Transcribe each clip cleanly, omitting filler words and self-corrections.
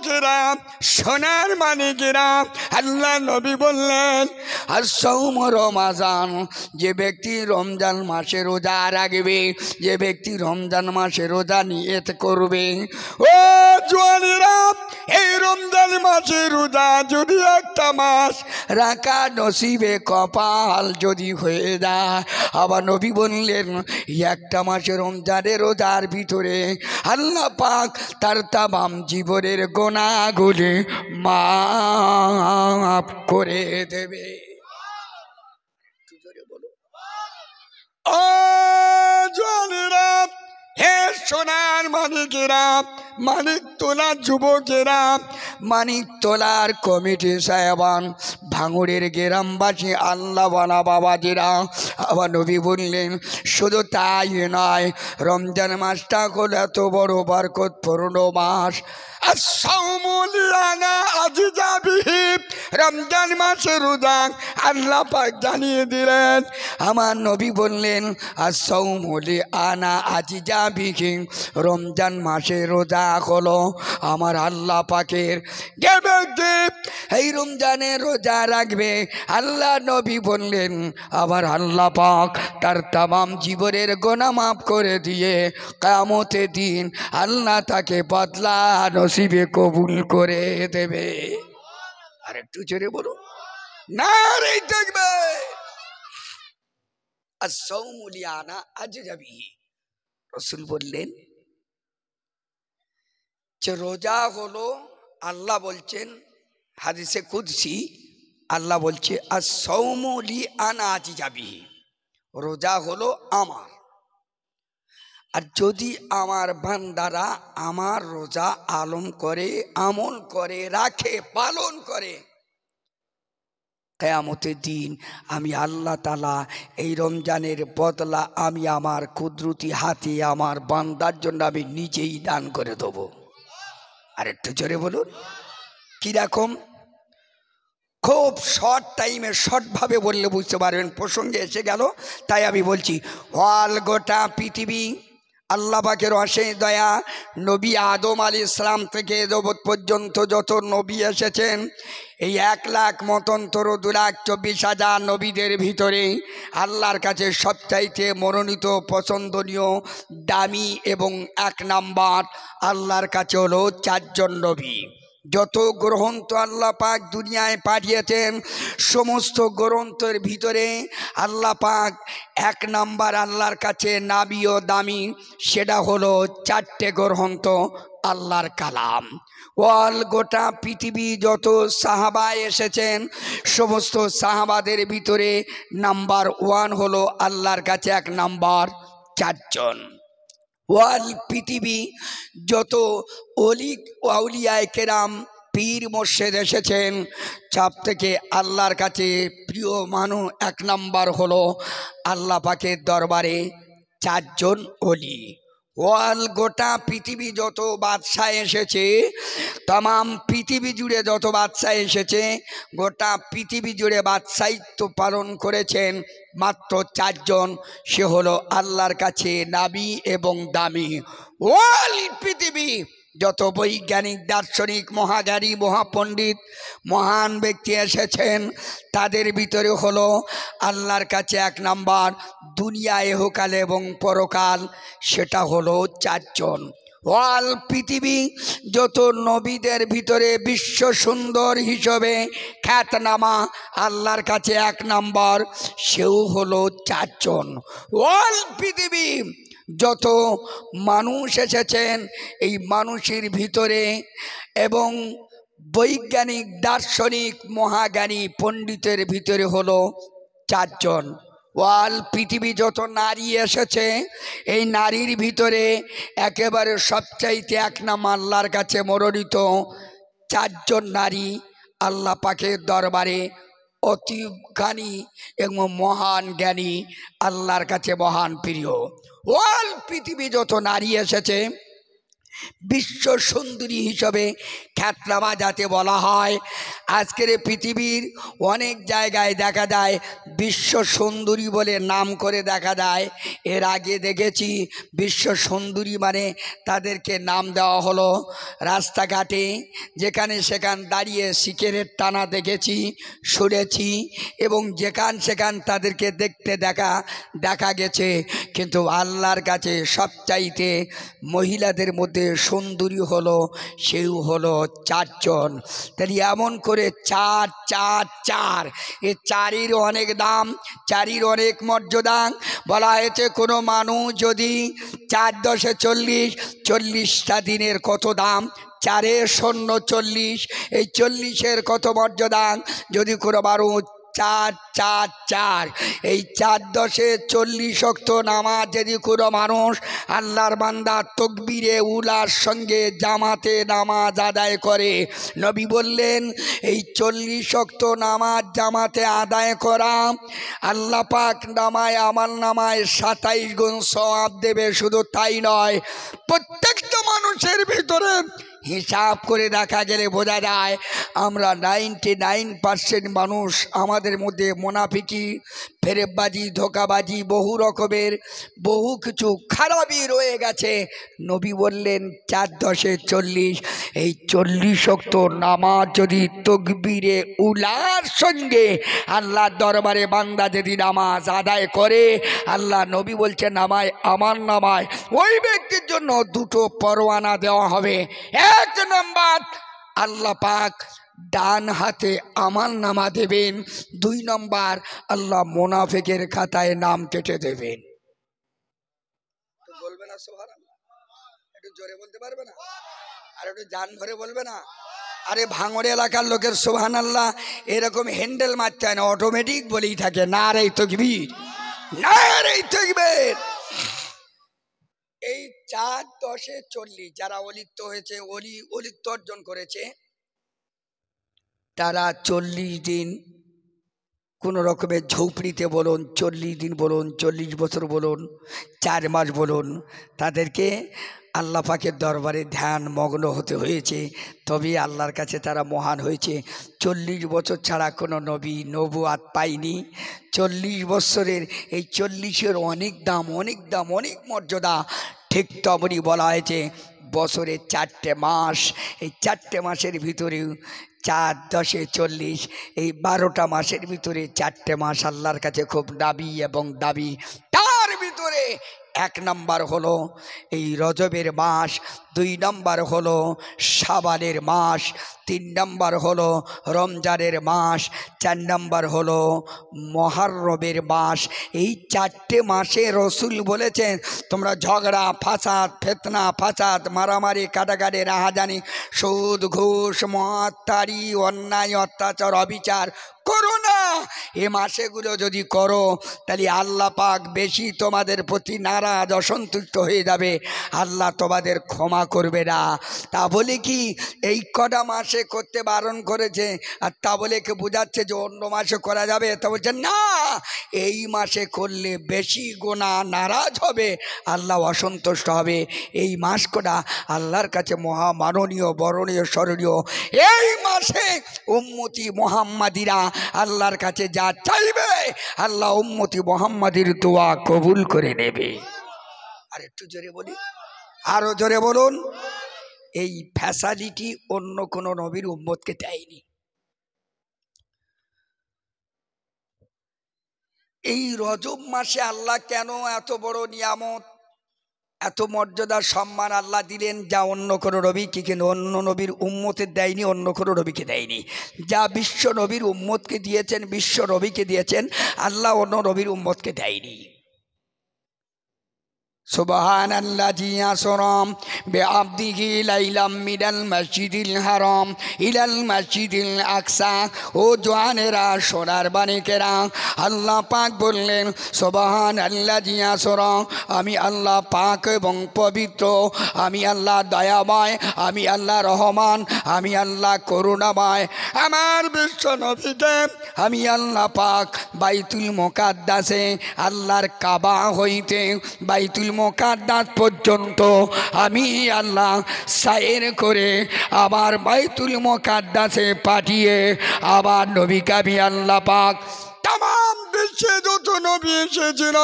যুবকেরা, সোনার মানিকেরা, আল্লাহ নবী বললেন আর-সওম রমাজান, যে ব্যক্তি রমজান মাসে রোজা রাখবে, যে ব্যক্তি রমজান মাসে রোজা নিয়ত করবে, ও জওয়ানেরা, এই রমজান মাসে রোজা যদি একটা মাস রাখা নসিবে কপাল যদি হয়ে যায়, আবার নবী বললেন একটা মাসে রমজানের রোজার ভিতরে আল্লাহ পাক তার তামাম জীবনের গোনাগুলি মাফ করে দেবে। ও জওয়ানেরা, হে সোনার মানিকেরা, মানিক তোলার যুবকেরা, মানিক তোলার কমিটি সাহেবান, ভাঙড়ের গ্রামবাসী, আল্লাহওয়ালা বাবাজিরা, আবার নবী বললেন শুধু তাই নয়, রমজান মাসটা হলো এত বড় বরকতপূর্ণ মাস। রমজান মাসের রোজা আল্লাহ পাক জানিয়ে দিলেন, আমার নবী বললেন আর-সওমুলি আনা আজিজাবিহি, রমজান মাসের রোজা হলো আমার আল্লাহ পাকের। এই রমজানের রোজা রাখবে, আল্লাহ নবী বললেন আবার আল্লাহ পাক তার তামাম জীবনের গোনা মাফ করে দিয়ে কিয়ামতের দিন আল্লাহ তাকে বদলা নসিবে কবুল করে দেবে। আর একটু জোরে বলো, নারে তাকবীর। আর-সওমু লিআনা আজিজাবিহি, রাসূল বললেন যে রোজা হলো, আল্লাহ বলছেন হাদিসে কুদসি, আল্লাহ বলছে আর-সওমু লিআনা আজিজাবিহি, রোজা হলো আমার, আর যদি আমার বান্দারা আমার রোজা আলম করে, আমল করে, রাখে, পালন করে, কিয়ামতের দিন আমি আল্লাহ তাআলা এই রমজানের বদলা আমি আমার কুদরতি হাতে আমার বান্দার জন্য আমি নিজেই দান করে দেবো। আর একটু জোরে বলুন কিরকম? খুব শর্ট টাইমে শর্টভাবে বললে বুঝতে পারবেন, প্রসঙ্গে এসে গেল তাই আমি বলছি। হল গোটা পৃথিবী আল্লাহ পাকের অশেষ দয়া, নবী আদম আলাইহিস সালাম থেকে জগৎ পর্যন্ত যত নবী এসেছেন, এই 1,00,000 মতন্তর 2,24,000 নবীদের ভিতরে আল্লাহর কাছে সবচাইতে মনোনীত, পছন্দনীয়, দামি এবং 1 নাম্বার আল্লাহর কাছে হলো 4 জন নবী। যত গ্রন্থ আল্লাহ পাক দুনিয়ায় পাঠিয়েছেন, সমস্ত গ্রন্থের ভিতরে আল্লাহ পাক 1 নাম্বার আল্লাহর কাছে নাবী ও দামি, সেটা হলো 4টে গ্রন্থ আল্লাহর কালাম। ওয়াল গোটা পৃথিবী যত সাহাবা এসেছেন, সমস্ত সাহাবাদের ভিতরে নাম্বার 1 হলো আল্লাহর কাছে 1 নাম্বার 4 জন। ওয়াল পৃথিবী যত অলি আউলিয়ায়ে কেরাম, পীর মোর্শেদ এসেছেন, সব থেকে আল্লাহর কাছে প্রিয় মানুষ 1 নাম্বার হলো আল্লাহ পাকের দরবারে 4 জন অলি। ওয়াল গোটা পৃথিবী যত বাদশাহ এসেছে, तमाम পৃথিবী জুড়ে যত বাদশাহ এসেছে, গোটা পৃথিবী জুড়ে বাদশাহিত্ব পালন করেছেন মাত্র 4 জন, সে হলো আল্লাহর কাছে নাবী এবং দামি। ওয়াল পৃথিবী যত বৈজ্ঞানিক, দার্শনিক, মহাজ্ঞানী, মহাপণ্ডিত, মহান ব্যক্তি এসেছেন, তাদের ভিতরে হলো আল্লাহর কাছে 1 নাম্বার দুনিয়া, ইহকাল এবং পরকাল, সেটা হলো 4 জন। ওয়াল পৃথিবী যত নবীদের ভিতরে বিশ্ব সুন্দর হিসেবে খ্যাতনামা আল্লাহর কাছে 1 নাম্বার, সেও হলো 4 জন। ওয়াল পৃথিবী যত মানুষ এসেছেন, এই মানুষের ভিতরে এবং বৈজ্ঞানিক, দার্শনিক, মহাজ্ঞানী, পণ্ডিতের ভিতরে হলো 4 জন। ওয়াল পৃথিবী যত নারী এসেছে, এই নারীর ভিতরে একেবারে সবচাইতে 1 নাম্বার আল্লাহর কাছে মনোনীত 4 জন নারী আল্লাহ পাকের দরবারে অতি জ্ঞানী এবং মহান জ্ঞানী, আল্লাহর কাছে মহান প্রিয়। ওয়াল পৃথিবী যত নারী এসেছে, বিশ্ব সুন্দরী হিসেবে খ্যাতনামা যাতে বলা হয়। আজকের পৃথিবীর অনেক জায়গায় দেখা যায় বিশ্ব সুন্দরী বলে নাম করে দেখা যায়। এর আগে দেখেছি বিশ্ব সুন্দরী মানে তাদেরকে নাম দেওয়া হলো রাস্তাঘাটে, যেখানে সেখান দাঁড়িয়ে সিগারেট টানা দেখেছি, শুনেছি, এবং সেখান তাদেরকে দেখতে দেখা গেছে। কিন্তু আল্লাহর কাছে সবচাইতে মহিলাদের মধ্যে সুন্দরী হলো হলো 4 জন। তাহলে এমন করে 4 4 4, এ 4-এর অনেক দাম, 4-এর অনেক মর্যাদা। বলা হয়েছে কোনো মানুষ যদি 4 10 40, 40টা দিনের কত দাম, 4 শূন্য 40, এই 40-এর কত মর্যাদা। যদি কোনো মানুষ 4 4 4, এই 4 10 40 ওয়াক্ত নামাজ যদি কোনো মানুষ আল্লাহর বান্দা তকবীরে উলার সঙ্গে জামাতে নামাজ আদায় করে, নবী বললেন এই 40 ওয়াক্ত নামাজ জামাতে আদায় করা আল্লাহ পাক আমার নামায় 27 গুণ সওয়াব দেবে। শুধু তাই নয়, প্রত্যেকটা মানুষের ভিতরে হিসাব করে দেখা গেলে বোঝা যায় আমরা 99% মানুষ আমাদের মধ্যে মুনাফিকি, ফেরেববাজি, ধোঁকাবাজি, বহু কিছু খারাপই রয়ে গেছে। নবী বললেন 4 10 40, এই 40 ওয়াক্ত নামাজ যদি তকবীরে উলার সঙ্গে আল্লাহর দরবারে বান্দা যদি নামাজ আদায় করে, আল্লাহ নবী বলছেন আমার নামায় ওই ব্যক্তির জন্য 2টো পরোয়ানা দেওয়া হবে। 1 নম্বর, আল্লাহ পাক ডান হাতে আমার নামা দেবেন। 2 নম্বর, আল্লাহ মুনাফিকের খাতায় নাম কেটে দেবেন। বলবে না সুবহানাল্লাহ? একটু জোরে বলতে পারবে না? আর একটু জান ভরে বলবে না? আরে ভাঙড় এলাকার লোকের সুবহানাল্লাহ এরকম হ্যান্ডেল মারতে হয় না, অটোমেটিক বলেই থাকে নারে তাকবীর, নারে তাকবীর। এই 4 10 40 যারা অলিত্ব হয়েছে, অলিত্ব অর্জন করেছে, তারা 40 দিন কোনো রকমের ঝৌপড়িতে বলুন, 40 দিন বলুন, 40 বছর বলুন, 4 মাস বলুন, তাদেরকে আল্লাহ পাকের দরবারে ধ্যান মগ্ন হতে হয়েছে, তবে আল্লাহর কাছে তারা মহান হয়েছে। 40 বছর ছাড়া কোনো নবী নবুয়াত পায়নি। 40 বছরের এই 40-এর অনেক দাম, অনেক মর্যাদা। ঠিক তেমনই বলা হয়েছে বছরে 4টে মাস, এই 4টে মাসের ভিতরে 4 10 40, এই 12টা মাসের ভিতরে 4টে মাস আল্লাহর কাছে খুব দাবি এবং দাবি। তার ভিতরে 1 নম্বর হলো এই রজবের মাস, 2 নম্বর হলো শাবানের মাস, 3 নম্বর হলো রমজানের মাস, 4 নম্বর হলো মুহররমের মাস। এই 4টে মাসে রসুল বলেছেন তোমরা ঝগড়া ফাসাদ, ফিতনা ফাসাদ, মারামারি, কাটাকাটি, রাহাজানি, সুদ ঘুষ, মহাত্মারি, অন্যায়, অত্যাচার, অবিচার করো না। এ মাসেগুলো যদি করো তাহলে আল্লাহ পাক বেশি তোমাদের প্রতি নারাজ, অসন্তুষ্ট হয়ে যাবে, আল্লাহ তোমাদের ক্ষমা করবে না। তা বলে কি এই কটা মাসে করতে বারণ করেছে আর তা বলে কি বোঝাচ্ছে যে অন্য মাসে করা যাবে? তা বলছে না, এই মাসে করলে বেশি গুনাহ, নারাজ হবে, আল্লাহ অসন্তুষ্ট হবে। এই মাস কটা আল্লাহর কাছে মহামাননীয়, বরণীয়, স্মরণীয়। এই মাসে উম্মতি মুহাম্মাদিরা আল্লাহর কাছে যা চাইবে আল্লাহ উম্মতি মুহাম্মাদির দোয়া কবুল করে নেবে। আর একটু জোরে বলি, আরো জোরে বলুন। এই ফ্যাসিলিটি অন্য কোন নবীর উম্মতকে দেয়নি। এই রজব মাসে আল্লাহ কেন এত বড় নিয়ামত, এত মর্যাদা, সম্মান আল্লাহ দিলেন যা অন্য কোনো নবীকে, কিন্তু অন্য নবীর উম্মতের দেয়নি, অন্য কোনো নবীকে দেয়নি। যা বিশ্ব নবীর উম্মতকে দিয়েছেন, বিশ্ব নবীকে দিয়েছেন, আল্লাহ অন্য নবীর উম্মতকে দেয়নি। সুবহানাল্লাযী আসরা বিআবদিহি লাইলাম মিনাল মসজিদিল হারাম ইলাল মসজিদিল আকসা। ও জওয়ানেরা, সোনার বানিকেরা, আল্লাহ পাক বললেন সুবহানাল্লাযী আসরা, আমি আল্লাহ পাক এবং পবিত্র, আমি আল্লাহ দয়াময়, আমি আল্লাহ রহমান, আমি আল্লাহ করুণাময়। আমার বিশ্ব নবীকে আমি আল্লাহ পাক বাইতুল মুকাদ্দাসে আল্লাহর কাবা হইতে বাইতুল মুকাদ্দাস পর্যন্ত আমি আল্লাহ সায়ের করে আবার বাইতুল মুকাদ্দাসে পাঠিয়ে আবার নবীকে আমি আল্লাহ পাক তামাম বিশ্বে যত নবী এসেছিল,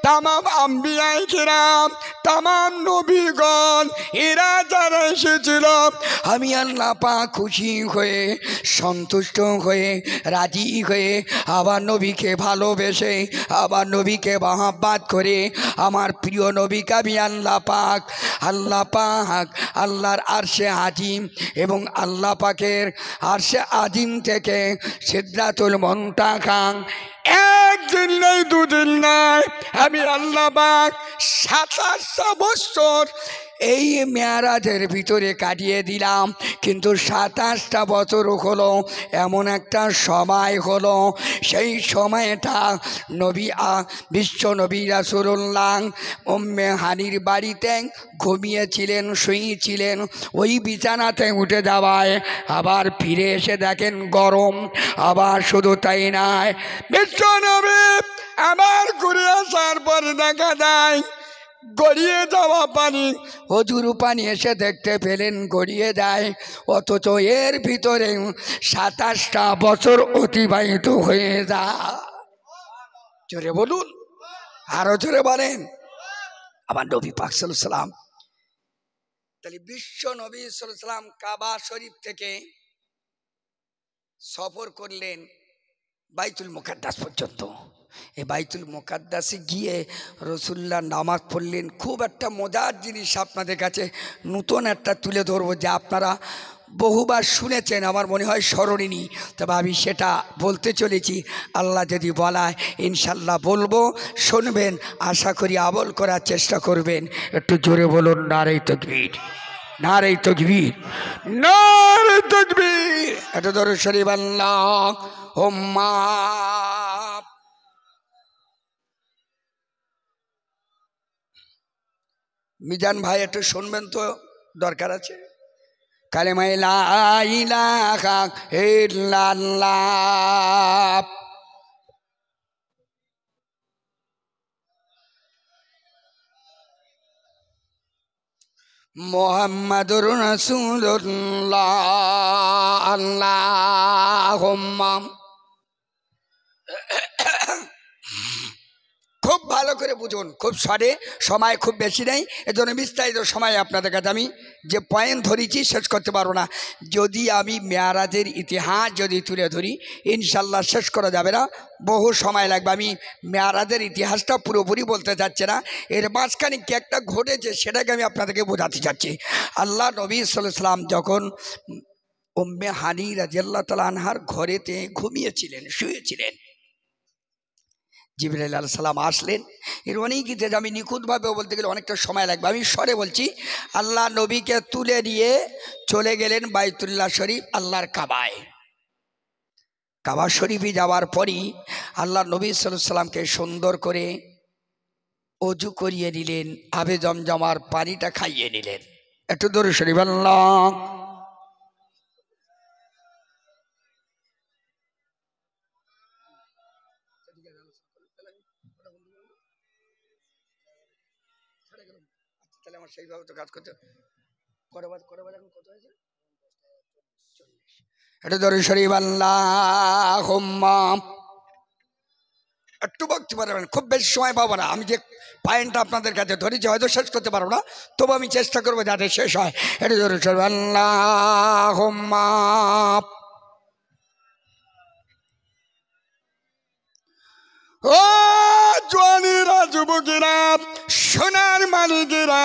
তামাম আম্বিয়ায়ে কেরাম, তামাম নবীগণ এরা যারা এসেছিল, আমি আল্লাহ পাক খুশি হয়ে সন্তুষ্ট হয়ে রাজি হয়ে আবার নবীকে ভালোবেসে আবার নবীকে মহব্বত করে আমার প্রিয় নবীকে আমি আল্লাহ পাক আল্লাহর আরশে আজিম এবং আল্লাহ পাকের আরশে আজিম থেকে সিদরাতুল মুনতাহা একদিন নাই দুদিন নাই আমি আল্লাহ পাক 27টা বছর এই মেয়ারাজের ভিতরে কাটিয়ে দিলাম। কিন্তু 27টা বছর হলো এমন একটা সময় হলো, সেই সময়টা নবী বিশ্ব নবী রাসূলুল্লাহ উম্মে হানির বাড়িতে ঘুমিয়েছিলেন, শুয়েছিলেন। ওই বিছানাতে উঠে যাওয়ায় আবার ফিরে এসে দেখেন গরম। আবার শুধু তাই নয়, বিশ্ব নবী আবার ঘুরে আসার পর দেখা যায় গড়িয়ে যাওয়া পানি, অজুর পানি এসে দেখতে পেলেন গড়িয়ে যায়। অথচ এর ভিতরে 27টা বছর অতিবাহিত হয়ে যায়। জোরে বলুন, আরো জোরে বলেন। আবার নবী পাক সাল্লাল্লাহু আলাইহি ওয়াসাল্লাম, তাহলে বিশ্ব নবী সাল্লাল্লাহু আলাইহি ওয়াসাল্লাম কাবা শরীফ থেকে সফর করলেন বাইতুল মুকাদ্দাস পর্যন্ত। এই বাইতুল মুকাদ্দাসে গিয়ে রাসূলুল্লাহ নামাজ পড়লেন। খুব একটা মজার জিনিস আপনাদের কাছে নতুন একটা তুলে ধরবো, যা আপনারা বহুবার শুনেছেন, আমার মনে হয় স্মরণীয়, তবে আমি সেটা বলতে চলেছি। আল্লাহ যদি বলায় ইনশাল্লাহ বলবো, শুনবেন, আশা করি আমল করার চেষ্টা করবেন। একটু জোরে বলুন নারে তাকবীর, নারে তাকবীর, নারে তাকবীর। একটু জোরে শরীফ আল্লাহুম্মা। মিজান ভাই একটু শুনবেন তো, দরকার আছে। কালেমা লা ইলাহা ইল্লাল্লাহ মুহাম্মাদুর রাসূলুল্লাহ। আল্লাহুম্মা। খুব ভালো করে বুঝুন, খুব শর্টে, সময় খুব বেশি নেই, এজন্য বিস্তারিত সময় আপনাদের কাছে আমি যে পয়েন্ট ধরেছি শেষ করতে পারবো না। যদি আমি মেয়ারাজের ইতিহাস যদি তুলে ধরি ইনশাল্লাহ শেষ করা যাবে না, বহু সময় লাগবে। আমি মেয়ারাজের ইতিহাসটা পুরোপুরি বলতে চাচ্ছি না, এর মাঝখানে কি একটা ঘটেছে সেটাকে আমি আপনাদেরকে বোঝাতে চাচ্ছি। আল্লাহ নবী সাল্লাল্লাহু আলাইহি ওয়াসাল্লাম যখন উম্মে হানি রাদিয়াল্লাহু তাআলা আনহার ঘরেতে ঘুমিয়েছিলেন, শুয়েছিলেন, জিবরাইল আলাইহিস সালাম আসলেন। এর অনেক ইতিহাস আমি নিখুঁতভাবে বলতে গেলে অনেকটা সময় লাগবে, আমি সরে বলছি। আল্লাহ নবীকে তুলে নিয়ে চলে গেলেন বাইতুল্লাহ শরীফ, আল্লাহর কাবায়। কাবা শরীফে যাওয়ার পরই আল্লাহ নবী সাল্লাল্লাহু আলাইহি সাল্লামকে সুন্দর করে অজু করিয়ে নিলেন, আবে জমজমার পানিটা খাইয়ে নিলেন। একটু দরুদ শরীফ আল্লাহ। তাহলে আমার সেইভাবে তো কাজ করতে এটা দরুদ শরীফ আল্লাহুম্মা। একটু বলতে পারবেন, খুব বেশি সময় পাবো না। আমি যে পয়েন্টটা আপনাদের কাছে ধরেছি হয়তো শেষ করতে পারবো না, তবু আমি চেষ্টা করবো যাতে শেষ হয়। এটা দরুদ শরীফ আল্লাহুম্মা। ও জওয়ানেরা, যুবকেরা, সোনার মালিকেরা,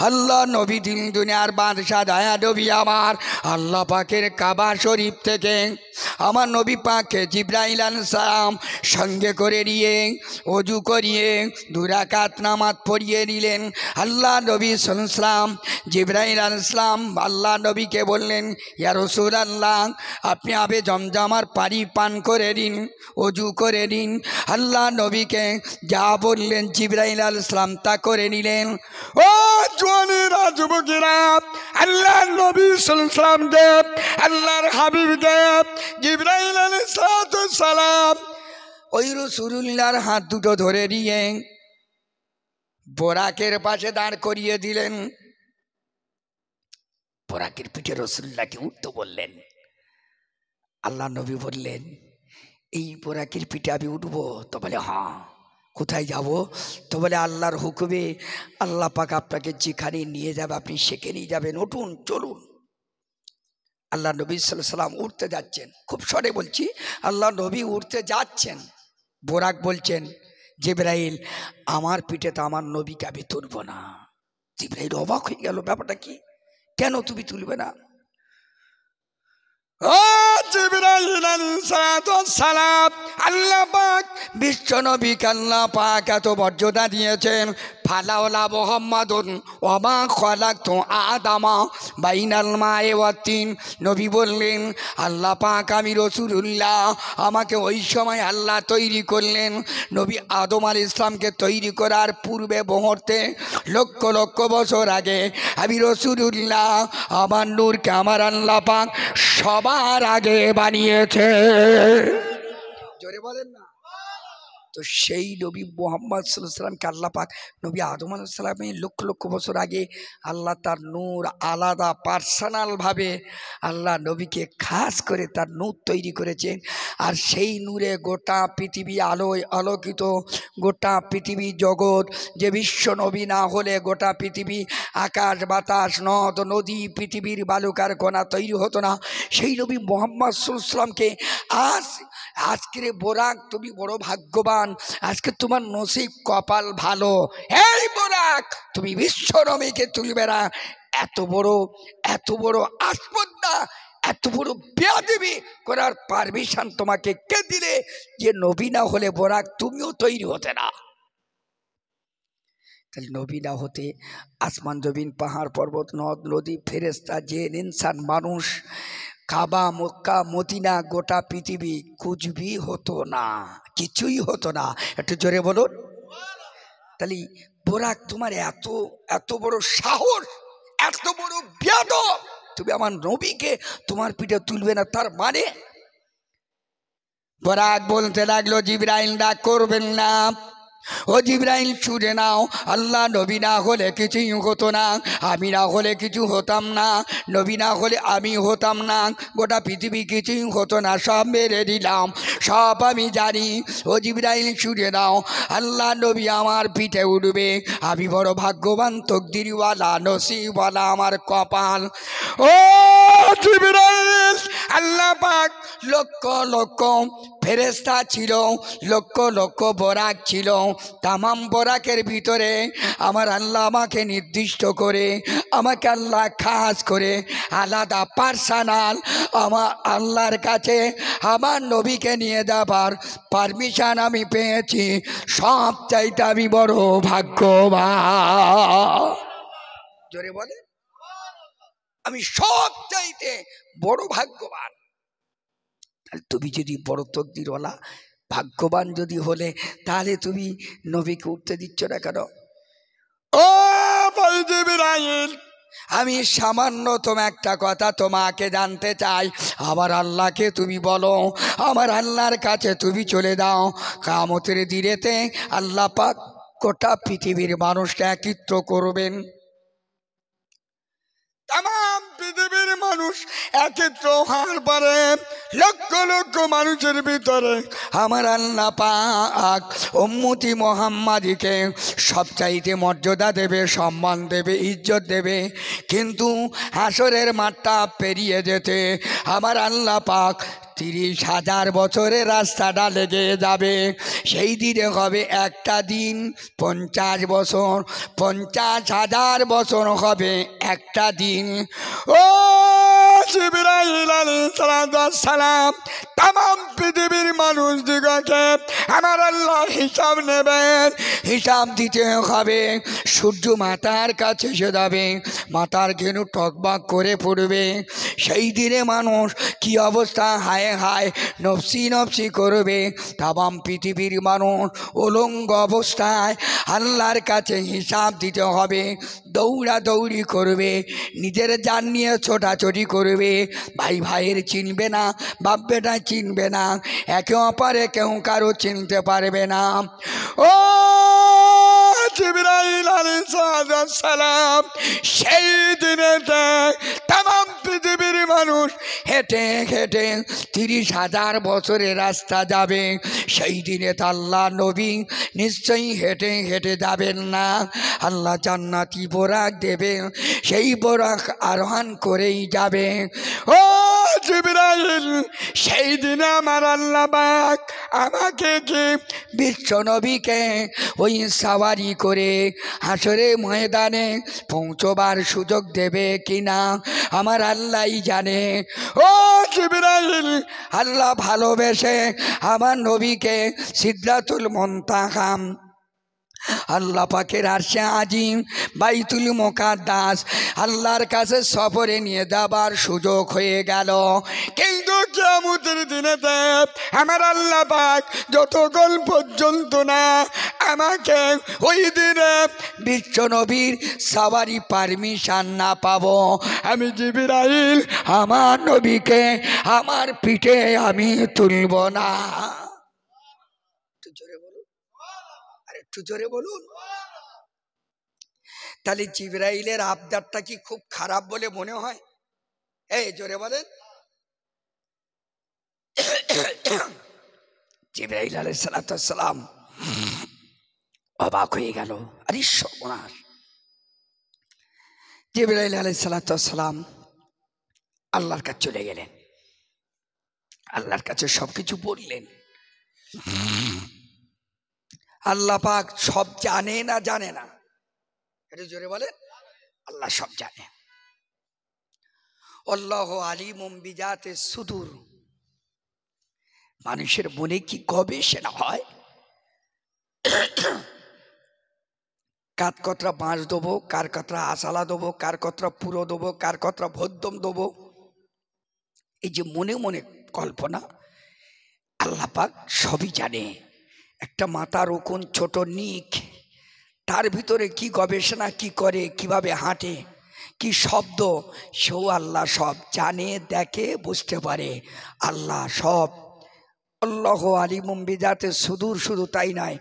আল্লাহ নবী দিন দুনিয়ার বাদশাহ দয়া নবী আমার আল্লাহ পাকের কাবা শরীফ থেকে আমার নবী পাককে জিবরাইল আলাইহিস সালাম সঙ্গে করে নিয়ে ওযু করিয়ে 2 রাকাত নামাজ পড়িয়ে নিলেন। আল্লাহ নবী সাল্লাল্লাহু আলাইহি ওয়াসাল্লাম জিবরাইল আলাইহিস সালাম আল্লাহ নবীকে বললেন, ইয়া রাসূলুল্লাহ, আপনি আবে জমজমার পানি পান করে নিন, ওযু করে নিন। আল্লাহ নবীকে যা বললেন জিবরাইল আলাইহিস সালাম তা করে নিলেন। ও জওয়ানেরা, যুবকেরা, আল্লাহ নবী সাল্লাল্লাহু আলাইহি ওয়াসাল্লাম দেব, আল্লাহর হাবিব দেব জিবরাইল আলাইহিস সালাম ওই রাসূলুল্লাহর হাত দুটো ধরে নিয়ে বোরাকের পাশে দাঁড় করিয়ে দিলেন। বোরাকের পিঠে রাসূলুল্লাহকে উঠতে বললেন। আল্লাহ নবী বললেন, এই বোরাকের পিঠে আমি উঠবো? তো বলে হ্যাঁ। কোথায় যাব? তো বলে আল্লাহর হুকুমে আল্লাহ পাক আপনাকে যেখানে নিয়ে যাবে আপনি সেখানেই যাবেন, উঠুন, চলুন। আল্লাহ নবী সাল্লাল্লাহু আলাইহি ওয়াসাল্লাম উঠতে যাচ্ছেন, খুব সরে বলছি, আল্লাহ নবী উঠতে যাচ্ছেন। বোরাক বলছেন, জিবরাইল আমার পিঠে তো আমার নবীকে আমি তুলব না। জিবরাইল অবাক হয়ে গেল, ব্যাপারটা কি, কেন তুমি তুলবে না? ও জিবরাইল আলাইহিস সালাম, আল্লাহ পাক বিশ্ব নবীকে আল্লাহ পাক এত মর্যাদা দিয়েছেন। ফালাউলা মুহাম্মাদুন ওয়া মা খালাকতু আদামা বাইনাল মা'i ওয়াত তিন। নবী বললেন, আল্লাহ পাক আমি রাসূলুল্লাহ, আমাকে ওই সময় আল্লাহ তৈরি করলেন। নবী আদম আলাইহিস ইসলামকে তৈরি করার পূর্বে মুহূর্তে লক্ষ লক্ষ বছর আগে আমি রাসূলুল্লাহ, আমার নূরকে আমার আল্লাহ পাক সবার আগে বানিয়েছে। জোরে বলেন না। তো সেই নবী মুহাম্মদ সাল্লাল্লাহু আলাইহি ওয়াসাল্লামকে আল্লাহ পাক নবী আদম আলাইহিস সালামের লক্ষ লক্ষ বছর আগে আল্লাহ তার নূর আলাদা পার্সোনালভাবে আল্লাহ নবীকে খাস করে তার নূর তৈরি করেছেন। আর সেই নূরে গোটা পৃথিবী আলোয় আলোকিত, গোটা পৃথিবী জগৎ, যে বিশ্ব নবী না হলে গোটা পৃথিবী আকাশ বাতাস নদ নদী পৃথিবীর বালুকার কণা তৈরি হতো না। সেই নবী মুহাম্মদ সাল্লাল্লাহু আলাইহি ওয়াসাল্লামকে আজকের বোরাক তুমি বড় ভাগ্যবান, আজকে তোমার নসিব কপাল ভালো। এই বোরাক তুমি বিশ্ব নবীকে তুলবে না, এত বড় আসপদ্দা, এত বড় বেয়াদবি করার পারমিশন তোমাকে কে দিলে? যে নবী না হলে বোরাক তুমিও তৈরি হতে না। তাহলে নবী না হতে আসমান জমিন পাহাড় পর্বত নদ নদী ফেরেশতা জিন ইনসান মানুষ, কাবা মক্কা মদিনা গোটা পৃথিবী কুছবি হতো না, কিছুই হতো না। একটু জোরে বলুন। তাহলে বোরাক তোমার এত বড় সাহস, এত বড় বেয়াদব, তুমি আমার নবীকে তোমার পিঠে তুলবে না, তার মানে? বোরাক বলতে লাগলো, জিবরাইল রাগ করবেন না, ও জিবরাইল শুনে নাও, আল্লাহ নবী না হলে কিছুই হতো না, আমি না হলে কিছু হতাম না, নবী না হলে আমি হতাম না, গোটা পৃথিবী কিছুই হতো না, সব মেরে দিলাম, সব আমি জানি। ও জিবরাইল শুনে নাও, আল্লাহ নবী আমার পিঠে উঠবে, আমি বড় ভাগ্যবান, তকদিরওয়ালা, নসিবওয়ালা আমার কপাল। ও জিবরাইল, আল্লাহ পাক লক্ষ লক্ষ ফেরেশতা ছিল, লক্ষ লক্ষ বোরাক ছিল, তামাম বোরাকের ভিতরে আমার আল্লাহ আমাকে নির্দিষ্ট করে, আমাকে আল্লাহ খাস করে আলাদা পার্সোনাল আমার আল্লাহর কাছে আমার নবীকে নিয়ে যাবার পারমিশন আমি পেয়েছি। সব চাইতে আমি বড় ভাগ্যবান। জোরে বলে, আমি সব চাইতে বড় ভাগ্যবান। তুমি যদি বড় তকদিরওয়ালা ভাগ্যবান যদি হলে, তাহলে তুমি নবীকে উঠতে দিচ্ছ না কেন? ও ভাই জিবরাইল, আমি সামান্যতম একটা কথা তোমাকে জানতে চাই। আমার আল্লাহকে তুমি বলো, আমার আল্লাহর কাছে তুমি চলে দাও। কিয়ামতের দিনেতে আল্লাহ পাক গোটা পৃথিবীর মানুষকে একত্র করবেন, তাম পৃথিবীর মানুষ একত্র হওয়ার পরে লক্ষ লক্ষ মানুষের ভিতরে আমার আল্লাহ পাক উম্মতি মুহাম্মাদীকে সবচাইতে মর্যাদা দেবে, সম্মান দেবে, ইজ্জত দেবে। কিন্তু হাসরের মাঠটা পেরিয়ে যেতে আমার আল্লাহ পাক 30,000 বছরের রাস্তাটা লেগে যাবে। সেই দিনে হবে একটা দিন 50 বছর, 50,000 বছর হবে একটা দিন। ও জিবরাইল আলাইহিস সালাম, তামাম পৃথিবীর মানুষ দিগকে আমার আল্লাহ হিসাব নেবেন, হিসাব দিতে হবে। সূর্য মাথার কাছে এসে যাবে, মাথার ঘেনু টকবাক করে পড়বে। সেই দিনে মানুষ কি অবস্থা, হায় হায় নফসি নফসি করবে। তামাম পৃথিবীর মানুষ উলঙ্গ অবস্থায় আল্লাহর কাছে হিসাব দিতে হবে, দৌড়াদৌড়ি করবে, নিজের জান নিয়ে ছোটাছুটি করবে। ভাই ভাইয়ের চিনবে না, বাপ বেটা চিনবে না, একে অপরে কেউ কারো চিনতে পারবে না। ও জিবরাইল আলাইহিস সালাম সেই দিনেতে তামাম পৃথিবীর মানুষ হেঁটে হেঁটে 30,000 বছরের রাস্তা যাবে। সেই দিনে তো আল্লাহ নবী নিশ্চয়ই হেঁটে হেঁটে যাবেন না, আল্লাহ জান্নাতি বোরাক দেবে, সেই বোরাক আরোহণ করেই যাবে। ও জিবরাইল সেই দিনে আমার আল্লাহ পাক আমাকে কি বিশ্ব নবীকে ওই সাওয়ারি করে হাসরে ময়দানে পৌঁছবার সুযোগ দেবে কিনা আমার আল্লাহই জানে। ও জিবরাইল আল্লাহ ভালোবেসে আমার নবীকে সিদরাতুল মুনতাহা আল্লাহ পাকের আরশে আজিম বাইতুল মুকাদ্দাস আল্লাহর কাছে সফরে নিয়ে যাবার সুযোগ হয়ে গেল। কিন্তু কিয়ামতের দিনেতে আমার আল্লাহ পাক যতক্ষণ পর্যন্ত না আমাকে ওই দিনে বিশ্ব নবীর সাওয়ারি পারমিশন না পাবো, আমি জিবরাইল আমার নবীকে আমার পিঠে আমি তুলব না। একটু জোরে বলুন। তাহলে জিবরাইলের আবদারটা কি খুব খারাপ বলে মনে হয়? এই জোরে বলেন। জিবরাইল আলাইহিস সালাম অবাক হয়ে গেল, আরে সর্বনাশ। জিবরাইল আলাইহিস সালাম আল্লাহর কাছে চলে গেলেন, আল্লাহর কাছে সবকিছু বললেন। আল্লাহ পাক সব জানে না জানে না? এটা জোরে বলেন। আল্লাহ সব জানে। আল্লাহু আলিমুম বিজাতিস সুদূর। মানুষের মনে কি গবেষণা হয়? কার কতটা বাঁশ দেবো, কার কতটা আসালা দেবো, কার কতটা পুরো দেবো, কার কতটা ভদ্যম দেবো, এই যে মনে মনে কল্পনা, আল্লাহ পাক সবই জানে। একটা মাথার উকুন ছোট নিক, তার ভিতরে কি গবেষণা কি করে, কিভাবে হাঁটে, কি শব্দ, সেও আল্লাহ সব জানে, দেখে, বুঝতে পারে। আল্লাহ সব। আল্লাহু আলিমুম বিজাতিস সুদূর। শুধু তাই নয়,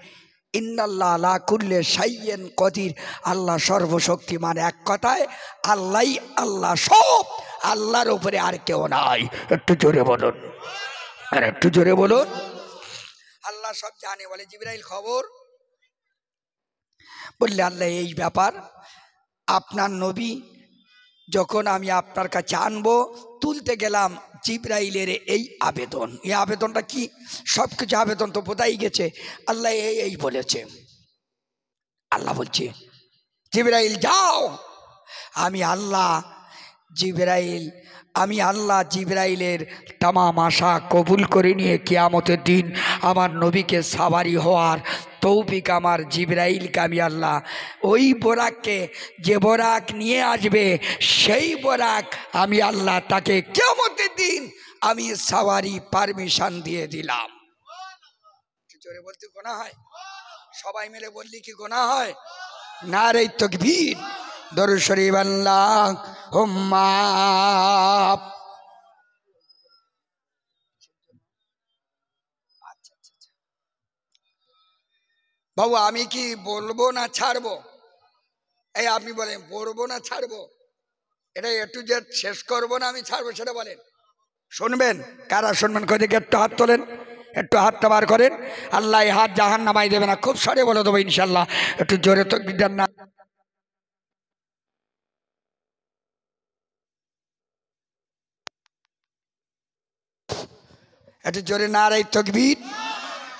ইন্নাল্লাহ আলা কুল্লি শাইইন কদির। আল্লাহ সর্বশক্তিমান। এক কথায় আল্লাহই আল্লাহ সব, আল্লাহর উপরে আর কেউ নাই। একটু জোরে বলুন, আর একটু জোরে বলুন। আল্লাহ সব জানে। বলে জিবরাইল খবর। বললে আল্লাহ এই ব্যাপার, আপনার নবী যখন আমি আপনার কাছে আনবো, তুলতে গেলাম জিবরাইলের এই আবেদন। এই আবেদনটা কি? সব কিছু আবেদন তো বোঝাই গেছে। আল্লাহ এই বলেছে। আল্লাহ বলছে জিবরাইল যাও, আমি আল্লাহ জিবরাইলের তামাম আশা কবুল করে নিয়ে কিয়ামতের দিন আমার নবীকে সাওয়ারি হওয়ার তৌফিক আমার জিবরাইলকে আমি আল্লাহ ওই বোরাককে, যে বোরাক নিয়ে আসবে সেই বোরাক আমি আল্লাহ তাকে কিয়ামতের দিন আমি সাওয়ারি পারমিশন দিয়ে দিলাম। জোরে বলতে গোনা হয়? সবাই মিলে বললি কি গোনা হয়? নারে তাকবীর, দরুদ শরীফ আল্লাহুম্মা। বাবু আমি কি বলবো না ছাড়বো? এই আপনি বলেন বলবো না ছাড়বো? এটা একটু যে শেষ করবো না আমি ছাড়বো, সেটা বলেন। শুনবেন? কারা শুনবেন? কদিকে একটু হাত তোলেন, একটু হাতটা বার করেন। আল্লাহ হাত জাহান নামাই দেবে না, খুব সরে বলে দেবো ইনশাল্লাহ। একটু জোরে তো দেন না। একটু জোরে নারে তাকবীর।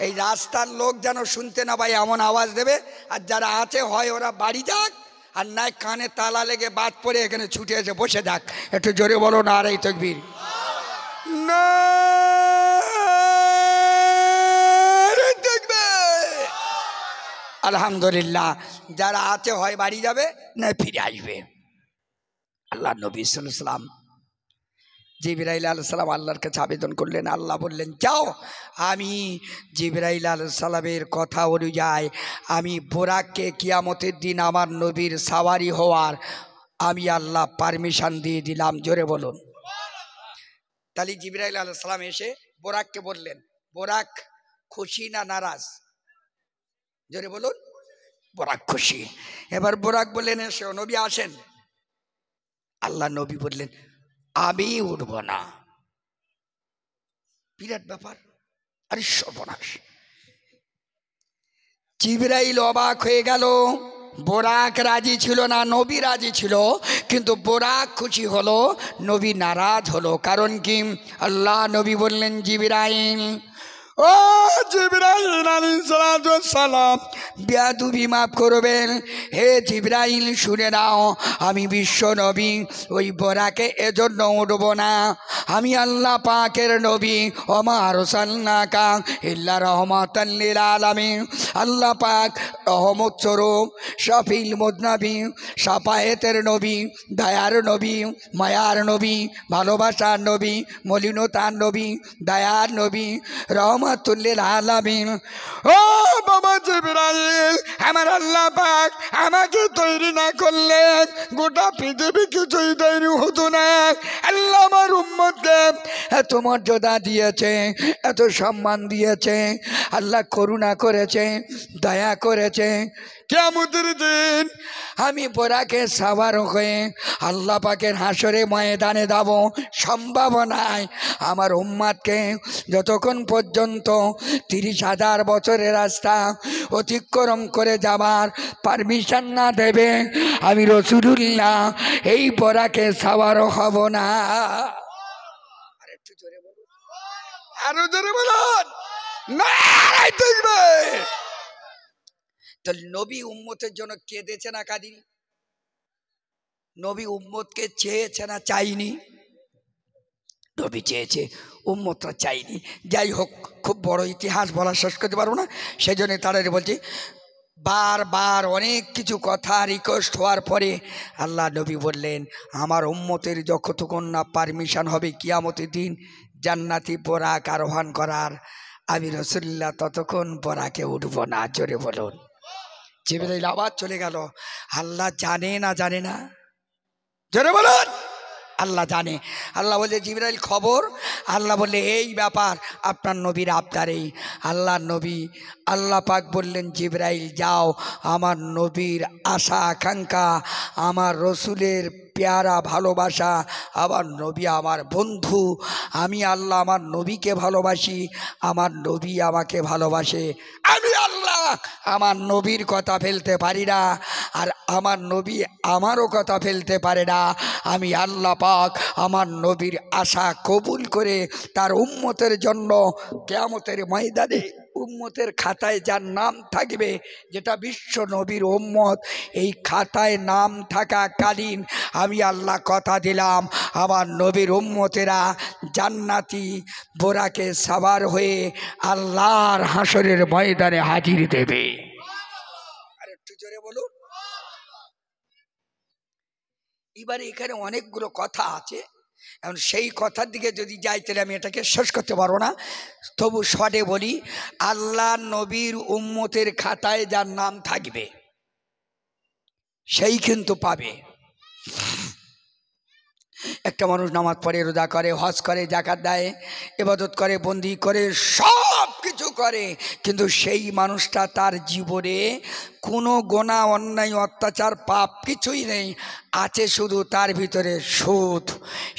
এই রাস্তার লোক যেন শুনতে না পায় এমন আওয়াজ দেবে। আর যারা আছে হয় ওরা বাড়ি যাক, আর নাই কানে তালা লেগে বাদ পড়ে এখানে ছুটে এসে বসে যাক। একটু জোরে বলো নারে তাকবীর। আলহামদুলিল্লাহ। যারা আছে হয় বাড়ি যাবে, না ফিরে আসবে। আল্লাহ নবী সাল্লাল্লাহু আলাইহি ওয়াসাল্লাম জিবরাইল আলাইহিস সালাম আল্লাহর কাছে আবেদন করলেন। আল্লাহ বললেন যাও, আমি জিবরাইল আলাইহিস সালামের কথা অনুযায়ী আমি বোরাককে কিয়ামতের দিন আমার নবীর সাওয়ারি হওয়ার আমি আল্লাহ পারমিশন দিয়ে দিলাম। জোরে বলুন। তাহলে জিবরাইল আলাইহিস সালাম এসে বোরাককে বললেন, বোরাক খুশি না নারাজ? জোরে বলুন। বোরাক খুশি। এবার বোরাক বললেন, এসো নবী আসেন। আল্লাহ নবী বললেন, আমি উঠব না। বিরাট ব্যাপার। আরে সর্বনাশ! জিবরাইল অবাক হয়ে গেল। বোরাক রাজি ছিল না, নবী রাজি ছিল, কিন্তু বোরাক খুশি হলো, নবী নারাজ হলো। কারণ কি? আল্লাহ নবী বললেন, জিবরাইল, ও জিবরাইল আলাইহিস সালাম, বেয়াদবি মাফ করবেন। হে জিবরাইল, শুনে নাও, আমি বিশ্ব নবী ওই বোরাকে এজন্য উঠব না। আমি আল্লাহ পাকের নবী, ওমা আরসালনাকা ইল্লা রাহমাতাল লিল আলামিন। আল্লাহ পাক রহমত স্বরূপ, শফিল মুদনবী, সাফায়েতের নবী, দয়ার নবী, মায়ার নবী, ভালোবাসার নবী, মলিনতার নবী, দয়ার নবী, রহমাতুল লিল আলামিন। ও বাবা জিবরাইল, আমার আল্লাহ পাক আমাকে তৈরি না করলে গোটা পৃথিবী কিছুই তৈরি হতো না। আল্লাহ আমার উম্মতকে এত মর্যাদা দিয়েছে, এত সম্মান দিয়েছে, আল্লাহ করুণা করেছে, দয়া করেছে। কিয়ামতের দিন আমি বোরাকে সাওয়ার হয়ে আল্লাহ পাকের হাসরে ময়দানে যাব, সম্ভাবনায় আমার উম্মতকে যতক্ষণ পর্যন্ত 30,000 বছরের রাস্তা অতিক্রম করে যাবার পারমিশন না দেবে, আমি রাসূলুল্লাহ এই বোরাকে সাওয়ার হব না। আরেকটু জোরে বলুন, আরো জোরে বলুন, নারায়ে তাকবীর। তো নবী উম্মতের জন্য কেঁদেছে না কাঁদিনি? নবী উম্মতকে চেয়েছে না চাইনি? নবী চেয়েছে, উম্মতরা চাইনি। যাই হোক, খুব বড় ইতিহাস বলা শেষ করতে পারবো না, সেই জন্য তাড়াতাড়ি বলছি। বারবার অনেক কিছু কথা রিকোয়েস্ট হওয়ার পরে আল্লাহ নবী বললেন, আমার উম্মতের যতক্ষণ না পারমিশন হবে কিয়ামতের দিন জান্নাতি বোরাক আরোহণ করার, আমি রাসূলুল্লাহ ততক্ষণ বোরাকে উঠব না। জোরে বলুন। জিবরাইল আবার চলে গেল। আল্লাহ জানে না জানে না? জোরে বলুন। আল্লাহ জানে। আল্লাহ বলে, জিবরাইল খবর। আল্লাহ বললে, এই ব্যাপার, আপনার নবীর আবদারেই। আল্লাহ নবী, আল্লাহ পাক বললেন, জিবরাইল যাও, আমার নবীর আশা আকাঙ্ক্ষা, আমার রসুলের পেয়ারা ভালোবাসা, আমার নবী আমার বন্ধু, আমি আল্লাহ আমার নবীকে ভালোবাসি, আমার নবী আমাকে ভালোবাসে। আমি আল্লাহ আমার নবীর কথা ফেলতে পারি না, আর আমার নবী আমারও কথা ফেলতে পারে না। আমি আল্লাহ পাক আমার নবীর আশা কবুল করে তার উম্মতের জন্য কিয়ামতের ময়দানে উম্মতের খাতায় যার নাম থাকবে, যেটা বিশ্ব নবীর উম্মত, এই খাতায় নাম থাকাকালীন আমি আল্লাহ কথা দিলাম, আমার নবীর উম্মতেরা জান্নাতি বোরাকে সাওয়ার হয়ে আল্লাহর হাসরের ময়দানে হাজির দেবে। আর একটু জোরে বলুন। এবারে এখানে অনেকগুলো কথা আছে, এখন সেই কথার দিকে যদি যাই তাহলে আমি এটাকে শেষ করতে পারবো না, তবু শর্টে বলি। আল্লাহ নবীর উম্মতের খাতায় যার নাম থাকবে সেই কিন্তু পাবে। একটা মানুষ নামাজ পড়ে, রোজা করে, হজ করে, যাকাত দেয়, ইবাদত করে, বন্দি করে, সব কিছু করে, কিন্তু সেই মানুষটা তার জীবনে কোনো গোনা, অন্যায়, অত্যাচার, পাপ কিছুই নেই, আছে শুধু তার ভিতরে সুদ।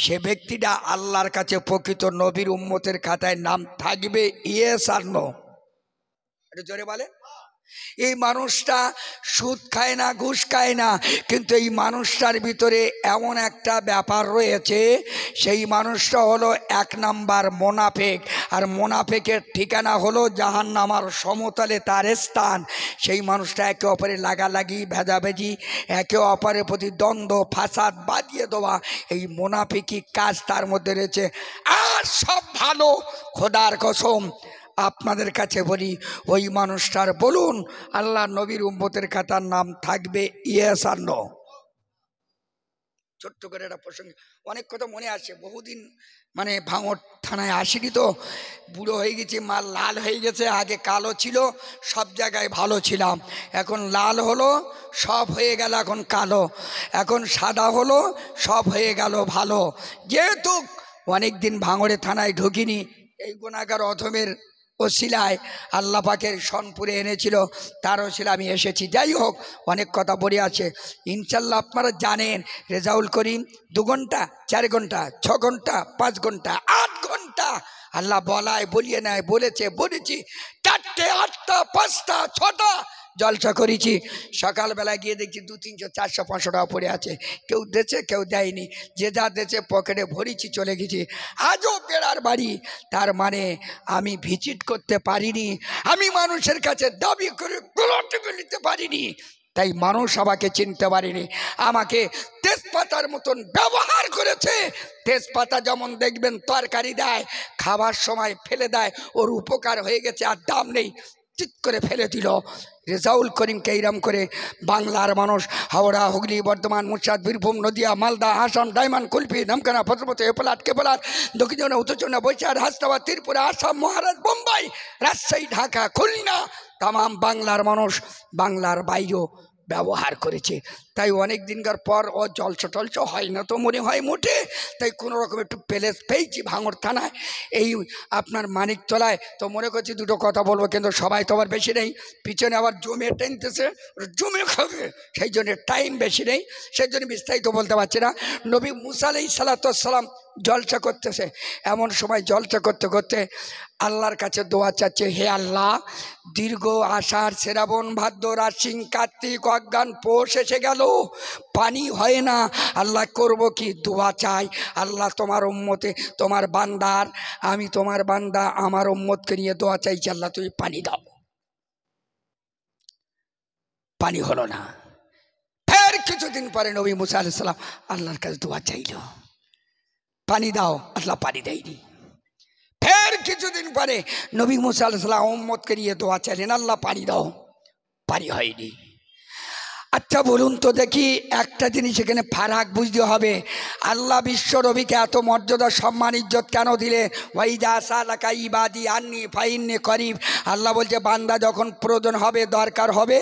সে ব্যক্তিটা আল্লাহর কাছে প্রকৃত নবীর উম্মতের খাতায় নাম থাকবে, ইয়েস আর নো? এটা জোরে বলে। এই মানুষটা সুদ খায় না, ঘুষ খায় না, কিন্তু এই মানুষটার ভিতরে এমন একটা ব্যাপার রয়েছে, সেই মানুষটা হলো 1 নাম্বার মোনাফেক। আর মোনাফেকের ঠিকানা হলো জাহান্নামার সমতলে তার স্থান। সেই মানুষটা একে অপরের লাগালাগি, ভেজাভেজি, একে অপরের প্রতি দ্বন্দ্ব, ফাসাদ বাঁধিয়ে দেওয়া, এই মোনাফেকি কাজ তার মধ্যে রয়েছে। আর সব ভালো, খোদার কসম আপনাদের কাছে বলি, ওই মানুষটার বলুন আল্লাহ নবীর উম্মতের খাতার নাম থাকবে, ইয়েস আর নো? ছোট্ট করে একটা প্রসঙ্গ, অনেক কথা মনে আসছে, বহুদিন মানে ভাঙড় থানায় আসিনি তো, বুড়ো হয়ে গেছি, মাল লাল হয়ে গেছে, আগে কালো ছিল, সব জায়গায় ভালো ছিলাম, এখন লাল হলো, সব হয়ে গেল এখন কালো, এখন সাদা হলো, সব হয়ে গেল ভালো। যেহেতু অনেক দিন ভাঙড়ে থানায় ঢুকিনি, এই গুনাহগার অধমের ওসিলায় আল্লাহ পাকের সনপুরে এনেছিল, তার ওসিলায় আমি এসেছি। যাই হোক, অনেক কথা বলে আছে, ইনশাল্লাহ আপনারা জানেন রেজাউল করিম 2 ঘন্টা 4 ঘন্টা 6 ঘন্টা 5 ঘন্টা 8 ঘন্টা আল্লাহ বলায় বলিয়ে নেয়, বলেছি 4টে 8টা 5টা 6টা জলসা করেছি। সকালবেলা গিয়ে দেখছি 200 300 400 500 টাকা পড়ে আছে, কেউ দিয়েছে কেউ দেয়নি, যে যা দিয়েছে পকেটে ভরেছি চলে গেছি। আজও বেড়ার বাড়ি, তার মানে আমি ভিজিট করতে পারিনি, আমি মানুষের কাছে দাবি করে নিতে পারিনি, তাই মানুষ আমাকে চিনতে পারেনি, আমাকে তেজপাতার মতন ব্যবহার করেছে। তেজপাতা যেমন দেখবেন তরকারি দেয়, খাবার সময় ফেলে দেয়, ওর উপকার হয়ে গেছে আর দাম নেই, চিৎ করে ফেলে দিল। রেজাউল করিমকে এইরকম করে বাংলার মানুষ হাওড়া, হুগলি, বর্ধমান, মুর্শিদাবাদ, বীরভূম, নদিয়া, মালদা, আসাম, ডায়মন্ড, কুলপি, নামখানা, ফজলপুর, এপলাট, কেপলাট, দক্ষিণ চন্দ্র, উত্তর চন্দ্র, বৈশাখ, হাসনাবাদ, ত্রিপুরা, আসাম, মহারাজ, বোম্বাই, রাজশাহী, ঢাকা, খুলনা, তাম বাংলার মানুষ বাংলার বাইরেও ব্যবহার করেছে। তাই অনেক দিনকার পর ও জলসা হয় না তো মনে হয় মোটে, তাই কোনো রকম একটু প্লেস পেয়েছি ভাঙড় থানায়, এই আপনার মানিকতলায়। তো মনে করছি 2টো কথা বলবো, কিন্তু সবাই তো আবার বেশি নেই, পিছনে আবার জমে টেনতেছে, জমে খাবে, সেই জন্য টাইম বেশি নেই, সেই জন্য বিস্তারিত বলতে পারছি না। নবী মুসা আলাইহিস সালাম জলসা করতেছে, এমন সময় জলসা করতে করতে আল্লাহর কাছে দোয়া চাচ্ছে, হে আল্লাহ, দীর্ঘ আষাঢ়, শ্রাবণ, ভাদ্র, আশ্বিন, কার্তিক, অগ্রহায়ণ, পৌষ এসে গেল, পানি হয় না, আল্লাহ করব কি? দোয়া চাই, আল্লাহ তোমার উম্মতে, তোমার বান্দার, আমি তোমার বান্দা, আমার উম্মতকে নিয়ে দোয়া চাইছি, আল্লাহ তুমি পানি দাও। পানি হলো না। ফের কিছুদিন পরে নবী মুসা আলাইহিস সালাম আল্লাহর কাছে দোয়া চাইল, পানি দাও, আল্লাহ পানি দেয়নি। ফের কিছুদিন পরে নবী মুসা আলাইহিস সালাম উম্মতকে নিয়ে দোয়া চাইলেন, আল্লাহ পানি দাও, পানি হয়নি। আচ্ছা বলুন তো দেখি, একটা জিনিস এখানে ফারাক বুঝতে হবে, আল্লাহ বিশ্ব নবীকে এত মর্যাদা, সম্মান, ইজ্জত কেন দিলে? ওয়াইদা সালাকা ইবাদি আন্নি ফাইন্নি করিব, আল্লাহ বলছে বান্দা যখন প্রয়োজন হবে, দরকার হবে,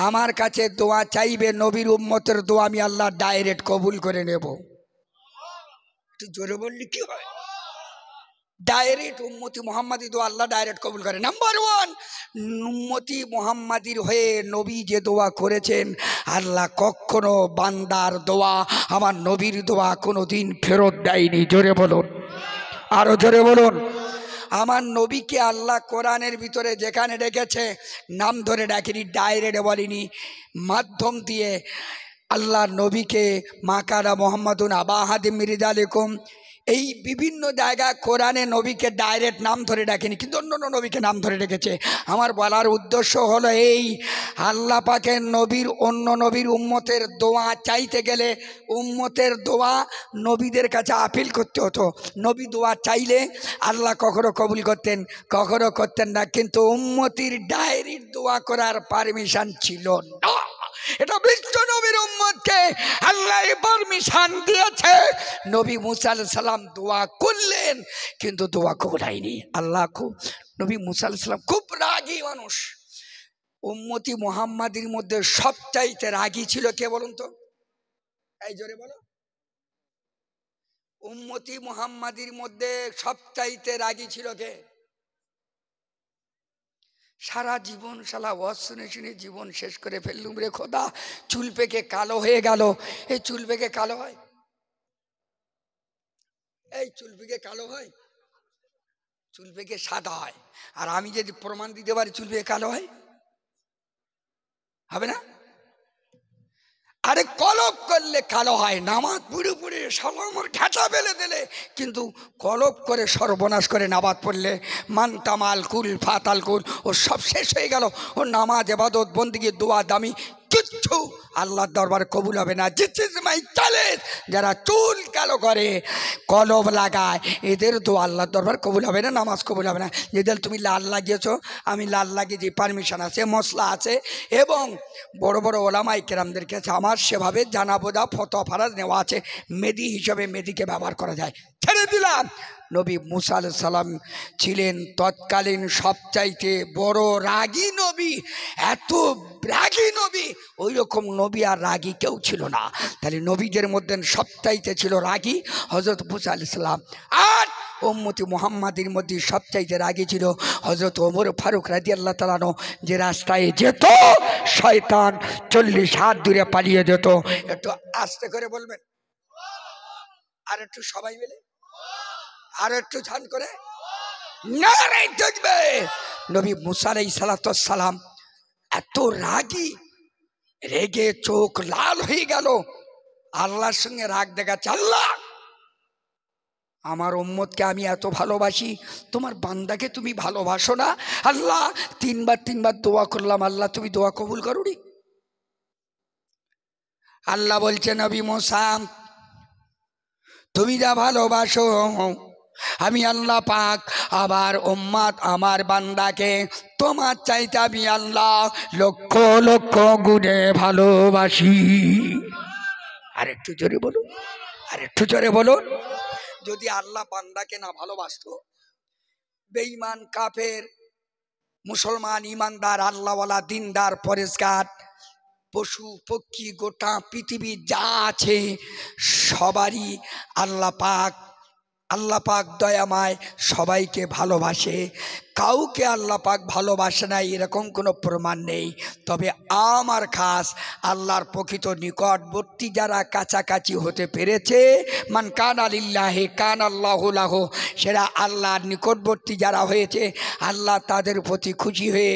আমার কাছে দোয়া চাইবে, নবীর উম্মতের দোয়া আমি আল্লাহ ডাইরেক্ট কবুল করে নেব। একটু জোরে বললি কি হয়? ডাইরেক্ট উম্মতি মুহাম্মাদি দোয়া আল্লাহ ডাইরেক্ট কবুল করে। নাম্বার 1, উম্মতি মুহাম্মাদির হয়ে নবী যে দোয়া করেছেন, আল্লাহ কখনো বান্দার দোয়া, আমার নবীর দোয়া কোনো দিন ফেরত দেয়নি। জোরে বলুন, আরো জোরে বলুন। আমার নবীকে আল্লাহ কোরআনের ভিতরে যেখানে রেখেছে, নাম ধরে ডাকেনি, ডাইরেক্ট বলিনি, মাধ্যম দিয়ে আল্লাহ নবীকে মাকারা মোহাম্মদুন আবা আহাদিম মিরিদ আলাইকুম, এই বিভিন্ন জায়গায় কোরআনে নবীকে ডাইরেক্ট নাম ধরে ডাকেনি, কিন্তু অন্য নবীকে নাম ধরে রেখেছে। আমার বলার উদ্দেশ্য হলো এই, আল্লাহ পাকের নবীর, অন্য নবীর উম্মতের দোয়া চাইতে গেলে উম্মতের দোয়া নবীদের কাছে আপিল করতে হতো। নবী দোয়া চাইলে আল্লাহ কখনো কবুল করতেন, কখনো করতেন না, কিন্তু উম্মতির ডাইরেক্ট দোয়া করার পারমিশন ছিল না। এটা বিশ্ব নবীর উম্মতকে আল্লাহ পারমিশন দিয়েছে। নবী মুসা আলাইহিস সালাম দোয়া করলেন, কিন্তু দোয়া কবুল হয়নি। আল্লাহ নবী মুসা আলাইহিস সালাম খুব রাগী মানুষ। উম্মতি মুহাম্মাদির মধ্যে সবচাইতে রাগী ছিল কে বলুন তো? এই জোরে বলো। উম্মতি মুহাম্মাদির মধ্যে সবচাইতে রাগী ছিল কে? সারা জীবন শালা ওয়াজ শুনে শুনে জীবন শেষ করে ফেললুম রে খোদা, চুল পেকে কালো হয়ে গেল। এই চুল পেকে কালো হয়? এই চুল পেকে কালো হয়? চুল পেকে সাদা হয়। আর আমি যদি প্রমাণ দিতে পারি চুল পেকে কালো হয়, হবে না? আরে কলপ করলে কালো হয়, নামাজ পুড়ে পুড়ে সালামর ঘাটা ফেলে দিলে, কিন্তু কলপ করে সর্বনাশ করে নামাজ পড়লে মান তামাল কুল ফাতাল কুল, ও সব শেষ হয়ে গেল। ও নামাজ ইবাদত বন্দেগী দোয়া দামি কিচ্ছু আল্লাহর দরবারে কবুল হবে না। যারা চুল কালো করে, কলম লাগায়, এদের দোয়া আল্লাহর দরবার কবুল হবে না, নামাজ কবুল হবে না। যেদের তুমি লাল লাগিয়েছো, আমি লাল লাগিয়েছি, পারমিশন আছে, মশলা আছে, এবং বড় বড় ওলামায়ে কেরামদের কাছে আমার সেভাবে জানাবোধা ফতোয়া ফারাজ নেওয়া আছে, মেদি হিসাবে মেদিকে ব্যবহার করা যায়। ছেড়ে দিলাম। নবী মুসা আলাইহিস সালাম ছিলেন তৎকালীন সবচাইতে বড় রাগী নবী। এত রাগী নবী, ওই রকম নবী আর রাগী কেউ ছিল না। তাহলে নবীদের মধ্যে সবচাইতে ছিল রাগী হযরত মুসা আলাইহিস সালাম। আর উম্মতি মুহাম্মাদের মধ্যে সবচাইতে রাগী ছিল হযরত ওমর ফারুক রাদিয়াল্লাহু তাআলা আনহু। যে রাস্তায় যেত শয়তান 40 হাত দূরে পালিয়ে যেত। একটু আস্তে করে বলবেন, আর একটু সবাই মিলে, আর একটু ঝান করে নারে তাকবীর। নবী মুসা আলাইহিস সালাম এত রাগী, রেগে চোখ লাল হয়ে গেল। আল্লাহর সঙ্গে রাগ দেখাচ্ছে, আল্লাহ আমার উম্মতকে আমি এত ভালোবাসি, তোমার বান্দাকে তুমি ভালোবাসো না? আল্লাহ তিনবার দোয়া করলাম, আল্লাহ তুমি দোয়া কবুল করোনি। আল্লাহ বলছে নবী মুসা তুমি যা ভালোবাসো আমি আল্লাহ পাক আবার উম্মত আমার বান্দাকে তোমার চাইতে আমি আল্লাহ লক্ষ লক্ষ গুণে ভালোবাসি। আর একটু জোরে বলুন, আর একটু জোরে বলুন। যদি আল্লাহ বান্দাকে না ভালোবাসতো, বেঈমান কাফের মুসলমান ইমানদার আল্লাহওয়ালা দিনদার পরেজগার পশু পক্ষী গোটা পৃথিবী যা আছে সবারই আল্লাহ পাক দয়াময়, সবাইকে ভালোবাসে। কাউকে আল্লাহ পাক ভালোবাসে না এরকম কোনো প্রমাণ নেই। তবে আমার খাস আল্লাহর প্রকৃত নিকটবর্তী যারা কাছাকাছি হতে পেরেছে, মান কানা লিল্লাহি কানা আল্লাহু লাহু, সেরা আল্লাহর নিকটবর্তী যারা হয়েছে আল্লাহ তাদের প্রতি খুশি হয়ে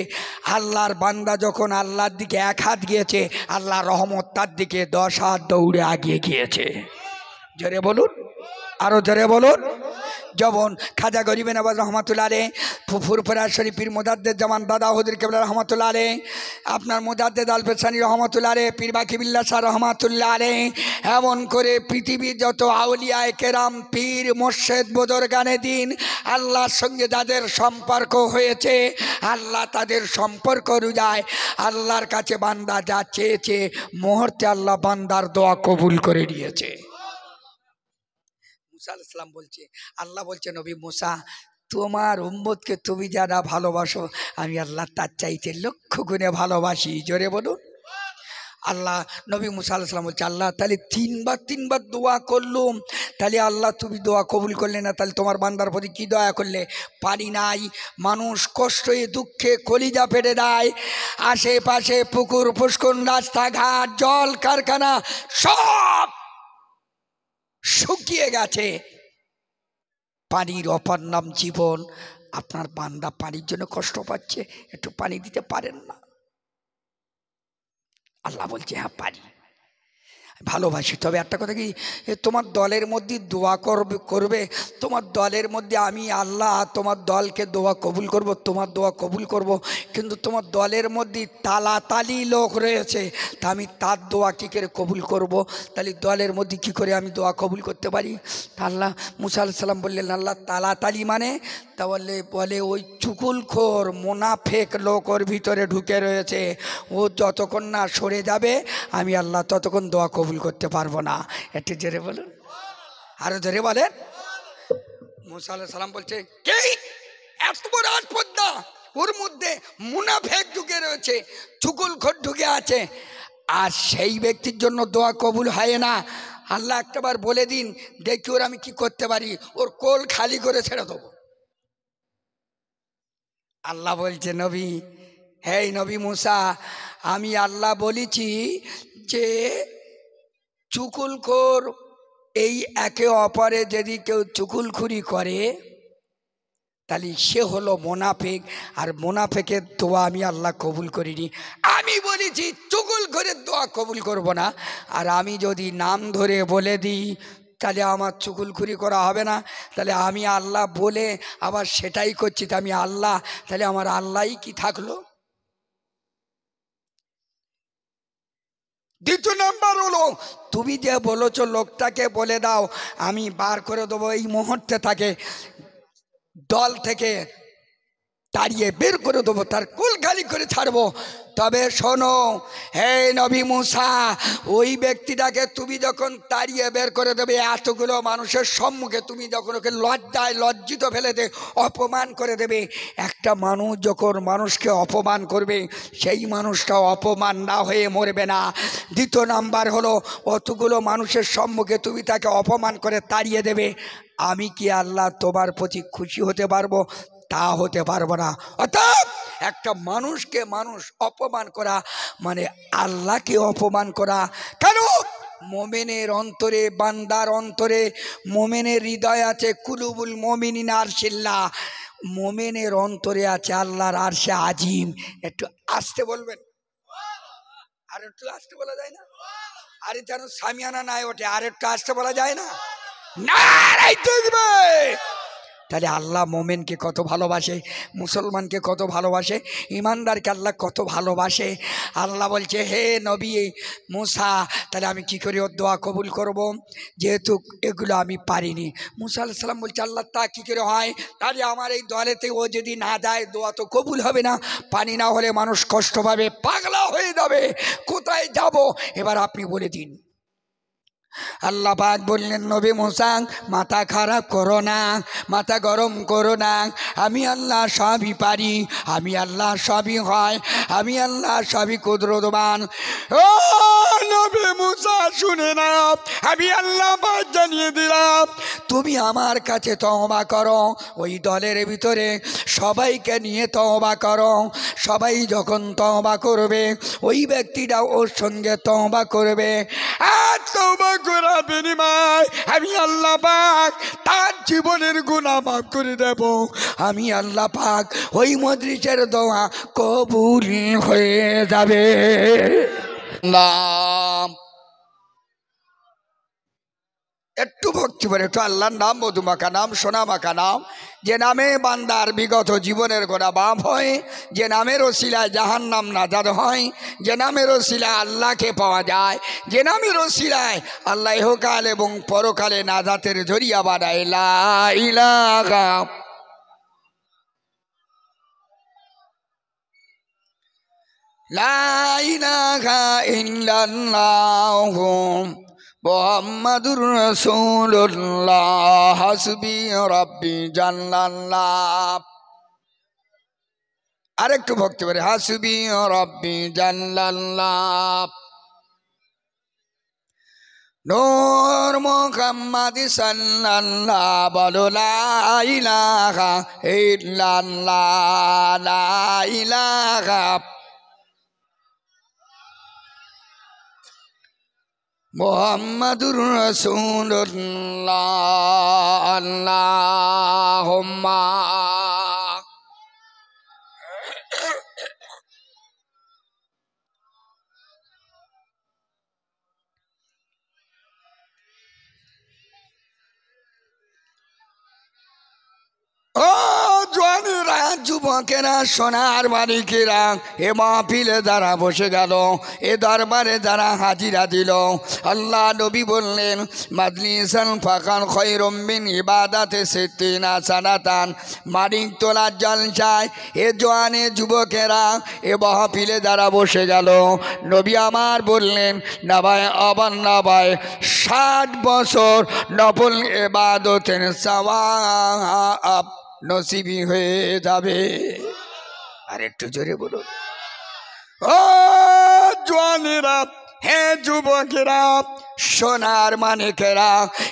আল্লাহর বান্দা যখন আল্লাহর দিকে 1 হাত গিয়েছে, আল্লাহর রহমত তার দিকে 10 হাত দৌড়ে আগিয়ে গিয়েছে। জোরে বলুন, আরো জোরে বলুন। যেমন খাজা গরিবে নওয়াজ রহমাতুল্লাহ আলাইহি, ফুরফুরা শরীফের মুজাদ্দেদ জামান দাদা হুজুর কেবলা রহমাতুল্লাহ আলাইহি, আপনার মুজাদ্দেদ আল পেশানি রহমাতুল্লাহ আলাইহি, পীর বাকি বিল্লাহ শাহ রহমাতুল্লাহ আলাইহি, এমন করে পৃথিবীর যত আউলিয়ায়ে কেরাম পীর মুর্শিদ বুজুর্গানে দিন আল্লাহর সঙ্গে যাদের সম্পর্ক হয়েছে, আল্লাহ তাদের সম্পর্ক অনুযায়ী আল্লাহর কাছে বান্দা যা চেয়েছে মুহূর্তে আল্লাহ বান্দার দোয়া কবুল করে নিয়েছে। মুসা আলাইহিস সালাম বলছে, আল্লাহ বলছে নবী মুসা তোমার উম্মতকে তুমি যারা ভালোবাসো আমি আল্লাহ তার চাইতে লক্ষ গুণে ভালোবাসি। জোরে বলুন। আল্লাহ নবী মুসা আলাইহিস সালাম বলছে, আল্লাহ তাহলে তিনবার দোয়া করলুম, তাহলে আল্লাহ তুমি দোয়া কবুল করলে না, তাহলে তোমার বান্দার প্রতি কি দয়া করলে? পানি নাই, মানুষ কষ্টে দুঃখে কলিজা ফেটে দেয়, আশেপাশে পুকুর পুষ্কুন রাস্তাঘাট জল কারখানা সব শুকিয়ে গেছে, পানির অপার নাম জীবন। আপনার বান্দা পানির জন্য কষ্ট পাচ্ছে, একটু পানি দিতে পারেন না? আল্লাহ বলছে হ্যাঁ পারি, ভালোবাসি। তবে একটা কথা কি, তোমার দলের মধ্যে দোয়া করবে, তোমার দলের মধ্যে আমি আল্লাহ তোমার দলকে দোয়া কবুল করব, তোমার দোয়া কবুল করব, কিন্তু তোমার দলের মধ্যে তালাতালি লোক রয়েছে, তা আমি তার দোয়া কী করে কবুল করব? তাহলে দলের মধ্যে কি করে আমি দোয়া কবুল করতে পারি? তা আল্লাহ মুসা আলাইহিস সালাম বললেন, আল্লাহ তালাতালি মানে তাহলে বলে ওই চুকুলখোর মুনাফেক লোক ওর ভিতরে ঢুকে রয়েছে, ও যতক্ষণ না সরে যাবে আমি আল্লাহ ততক্ষণ দোয়া কবুল করতে পারবো না। একটু জোরে বলুন, আরো জোরে বলেন। মুসা আলাইহিস সালাম বলছে, কে এত বড় আস্পর্ধা, ওর মধ্যে মুনাফেক ঢুকে রয়েছে, চুকুলখোর ঢুকে আছে, আর সেই ব্যক্তির জন্য দোয়া কবুল হয় না। আল্লাহ একটাবার বলে দিন দেখি ওর আমি কি করতে পারি, ওর কোল খালি করে ছেড়ে দেবো। আল্লাহ বলছে, নবী হে নবী মুসা, আমি আল্লাহ বলেছি যে চুকুলখোর এই একে অপরে যদি কেউ চুকুলখুরি করে তাহলে সে হলো মোনাফেক, আর মোনাফেকের দোয়া আমি আল্লাহ কবুল করিনি। আমি বলেছি চুকুলখোরের দোয়া কবুল করব না, আর আমি যদি নাম ধরে বলে দিই তাহলে আমার চুকুলখুরি করা হবে না, তাহলে আমি আল্লাহ বলে আবার সেটাই করছি, তা আমি আল্লাহ, তাহলে আমার আল্লাহই কি থাকলো? দ্বিতীয় নাম্বার হলো, তুমি যে বলেছ লোকটাকে বলে দাও আমি বার করে দেবো এই মুহূর্তে, তাকে দল থেকে তাড়িয়ে বের করে দেবো, তার কুল খালি করে ছাড়বো। তবে শোনো হে নবী মুসা, ওই ব্যক্তিটাকে তুমি যখন তাড়িয়ে বের করে দেবে, এতগুলো মানুষের সম্মুখে তুমি যখন ওকে লজ্জিত ফেলে দে, অপমান করে দেবে। একটা মানুষ যখন মানুষকে অপমান করবে, সেই মানুষটা অপমান না হয়ে মরবে না। দ্বিতীয় নাম্বার হলো, অতগুলো মানুষের সম্মুখে তুমি তাকে অপমান করে তাড়িয়ে দেবে। আমি কি আল্লাহ তোমার প্রতি খুশি হতে পারবো? তা হতে পারবো না। অর্থাৎ একটা মানুষকে মানুষ অপমান করা মানে আল্লাহকে অপমান করা। কেন? মোমেনের অন্তরে, বান্দার অন্তরে, মোমেনের হৃদয় আছে কুলুবুল মোমিনিন আরশিল্লাহ, মোমেনের অন্তরে আছে আল্লাহর আরশে আজিম। একটু আসতে বলবেন, আর একটু আসতে বলা যায় না? আরে যেন সামিয়ানা নাই ওঠে, আর একটু আসতে বলা যায় না? নারাই দেখবে। তাহলে আল্লাহ মোমেনকে কত ভালোবাসে, মুসলমানকে কত ভালোবাসে, ইমানদারকে আল্লাহ কত ভালোবাসে। আল্লাহ বলছে হে নবী মুসা, তাহলে আমি কি করে ওর দোয়া কবুল করব, যেহেতু এগুলো আমি পারিনি। মুসা আলাইহিস সালাম বলছে আল্লাহ তা কী করে হয়? তাহলে আমার এই দোয়ালেতে ও যদি না যায়, দোয়া তো কবুল হবে না। পানি না হলে মানুষ কষ্ট পাবে, পাগলা হয়ে যাবে, কোথায় যাব? এবার আপনি বলে দিন। আল্লাহ পাক বললেন নবী মুসা, মাথা খারাপ করো না, মাথা গরম করো না, আমি আল্লাহ সবই পারি, আমি আল্লাহ সবই হয়, আমি আল্লাহ সবই কুদরতবান। ও নবী মুসা শুনে না, আমি আল্লাহ পাক জানিয়ে দিলাম, তুমি আমার কাছে তওবা করো। ওই দলের ভিতরে সবাইকে নিয়ে তওবা করো। সবাই যখন তওবা করবে, ওই ব্যক্তিটা ওর সঙ্গে তওবা করবে। আর তওবা করার বিনিময় আমি আল্লাহ পাক তার জীবনের গুনাহ মাফ করে দেব। আমি আল্লাহ পাক ওই মজলিসের দোয়া কবুল হয়ে যাবে। নাম একটু ভক্তি করে, একটু আল্লাহর নাম, মধুমাখা নাম, সোনামাখা নাম, যে নামে বান্দার বিগত জীবনের গোনা মাফ হয়, যে নামের ওসিলায় জাহান্নাম নাজাত হয়, যে নামের ওসিলায় আল্লাহকে পাওয়া যায়, যে নামের ওসিলায় আল্লাহ ইহকাল এবং পরকালে নাজাতের জরিয়া বানায়। লা ইলাহা লা ইলাহা ইল্লাল্লাহু মুহাম্মাদুর রাসূলুল্লাহ হাসবি রাব্বি জাল্লাল্লাহ। আরেকটু ভক্তি করে, হাসবি রাব্বি জাল্লাল্লাহ। নূর মুহাম্মদ সাল্লাল্লাহ, বলো লা ইলাহা ইল্লাল্লাহ, লা ইলাহা মুহাম্মাদুর রাসূলুল্লাহ। আল্লাহুম্মা ও জওয়ানেরা, যুবকেরা, সোনার মালিকেরা, এ মাহফিলে যারা বসে গেল, এ দরবারে যারা হাজিরা দিল, আল্লাহ নবী বললেন মাজলিসান ফাকান খায়রুম মিন ইবাদাতি সিত্তিনা সানাতান। মানিক তোলার জলসায় এ জওয়ানে যুবকেরা, এ মাহফিলে যারা বসে গেল, নবী আমার বললেন না ভাই, আবার না ভাই, 60 বছর নফল ইবাদতের সওয়াব নসিবি হয়ে যাবে। আর একটু জোরে বলুন। ও জওয়ানেরা, হে যুবকেরা, সোনার মানিকেরা,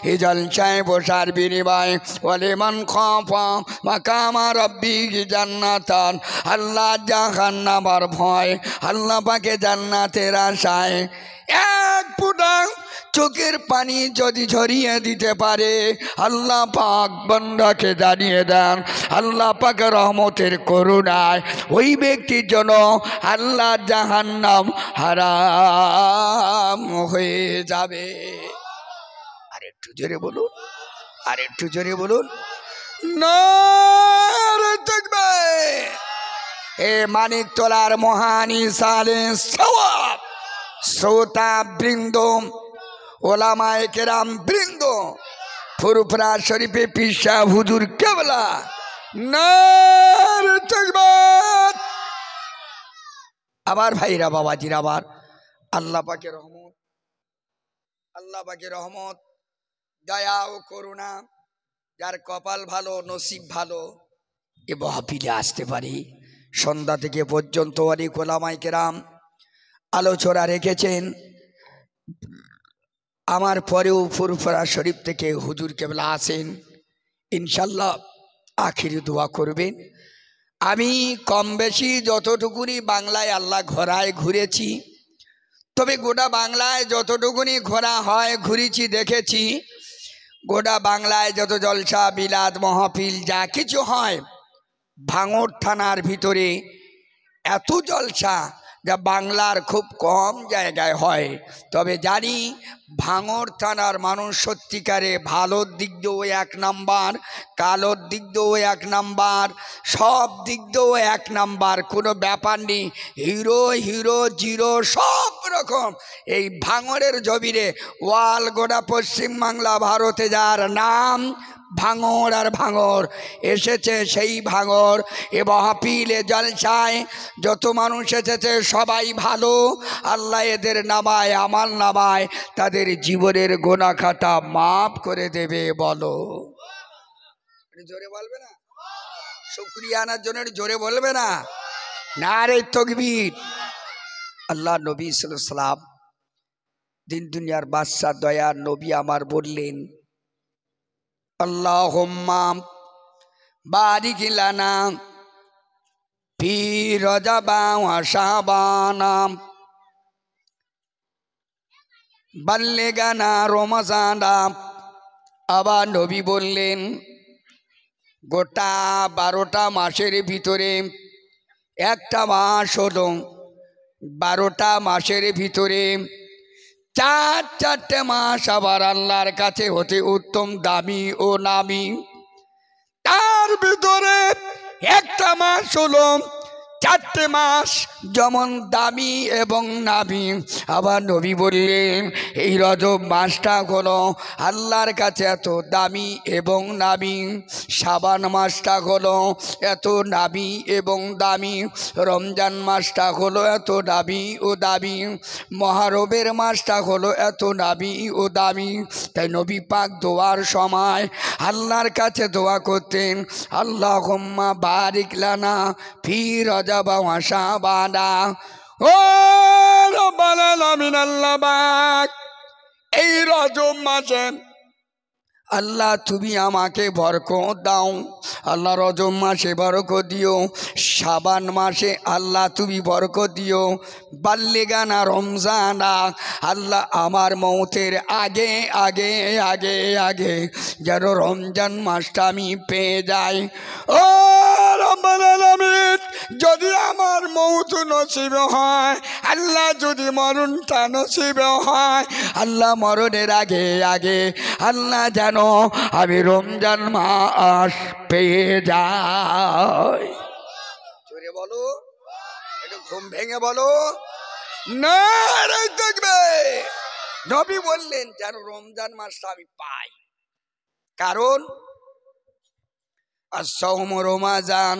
এই জলসায় বসার বিনিময় ওয়ালিমান খাফা মাকামা রাব্বিহি জান্নাতান, আল্লাহ জাহান্নামের ভয়, আল্লাহ পাকে জান্নাতের আশায় এক ফোঁটা চোখের পানি যদি ঝরিয়ে দিতে পারে, আল্লাহ পাক বান্দাকে জানিয়ে দেন, আল্লাহ পাকের রহমতের করুণায় ওই ব্যক্তির জন্য আল্লাহ জাহান্নাম হারাম হয়ে যাবে। আর একটু জোরে বলুন, আর একটু জোরে বলুন, নারে তাকবীর। এ মানিক তোলার মহান ইসালে সওয়াব শ্রোতা বৃন্দ, ওলামায়ে কেরাম বৃন্দ, ফুরফুরা শরীফে পীর সাহেব হুজুর কেবলা, নারে তাকবীর। আবার ভাইরা বাবাজিরা, আবার আল্লাহ পাকের রহমত, আল্লাহ পাকের রহমত, দয়া ও করুণা, যার কপাল ভালো, নসিব ভালো, এ মাহফিলে আসতে পারি। সন্ধ্যা থেকে পর্যন্ত অনেক ওলামায়ে কেরাম আলোচনা রেখেছেন। আমার পরেও ফুরফুরা শরীফ থেকে হুজুর কেবলা আছেন, ইনশাল্লাহ আখিরি দোয়া করবেন। আমি কম বেশি যতটুকুনি বাংলায় আল্লাহ ঘোরায় ঘুরেছি, তবে গোটা বাংলায় যতটুকুনি ঘোরা হয় ঘুরেছি, দেখেছি। গোটা বাংলায় যত জলসা বিলাদ মাহফিল যা কিছু হয়, ভাঙড় থানার ভিতরে এত জলসা যা বাংলার খুব কম জায়গায় হয়। তবে জানি ভাঙড় থানার মানুষ সত্যিকারে ভালোর দিক দিয়েও এক নাম্বার, কালোর দিক দিয়েও এক নাম্বার, সব দিক দিয়েও এক নাম্বার, কোনো ব্যাপার নেই। হিরো হিরো জিরো সব রকম এই ভাঙড়ের জমিরে ওয়াল গোটা পশ্চিমবাংলা ভারতে যার নাম ভাঙড় আর ভাঙড় এসেছে, সেই ভাঙড় এ মাহফিলে জলসায় যত মানুষ এসেছে সবাই ভালো। আল্লাহ এদের নামায়, আমার নামায় তাদের জীবনের গোনা খাতা মাফ করে দেবে। বলো জোরে বলবে না? শুকরিয়া আনার জন্য জোরে বলবে না? নারে তাকবীর। আল্লাহ নবী সাল্লাল্লাহু আলাইহি ওয়াসাল্লাম দিন দুনিয়ার বাদশা দয়ার নবী আমার বললেন, আল্লাহুম্মা বারিক লানা ফি রজবা ওয়া শাবানা বাল্লিগানা রমাজানা। আবার নবী বললেন, গোটা 12টা মাসের ভিতরে একটা মাস হলো, 12টা মাসের ভিতরে 4 মাস আবার আল্লাহর কাছে হতে উত্তম, দামি ও নামি। তার ভিতরে একটা মাস হলো 4টে মাস যেমন দামি এবং নামি। আবার নবী বললেন, এই রজব মাসটা হলো আল্লাহর কাছে এত দামি এবং নামি, শাবান মাসটা হলো এত নামি এবং দামি, রমজান মাসটা হলো এত নামি ও দামি, মহরমের মাসটা হলো এত নামি ও দামি। তাই নবী পাক দোয়ার সময় আল্লাহর কাছে দোয়া করতেন, আল্লাহুম্মা বারিক লানা ফি রজবা ওয়া শাবানা। ও রব্বাল আলামিন, আল্লাহ পাক এই রজব মাসে আল্লাহ তুমি আমাকে বরকত দাও। আল্লাহ রজব মাসে বরকত দিও, শাবান মাসে আল্লাহ তুমি বরকত দিও, বাল্লিগানা রমজানা আল্লাহ আমার মৌতের আগে আগে আগে আগে যেন রমজান মাসটা আমি পেয়ে যাই। ও রব্বুল আলামিন, যদি আমার মৌত নসিবে হয়, আল্লাহ যদি মরণটা নসিবে হয়, আল্লাহ মরণের আগে আগে আল্লাহ যেন আমি রমজান মাস পেয়ে যাই। জোরে বলো, একটু ঘুম ভেঙে বলো নারে তাকবীর। নবী বললেন যেন রমজান মাসটা আমি পাই, কারণ আর সওম রমাজান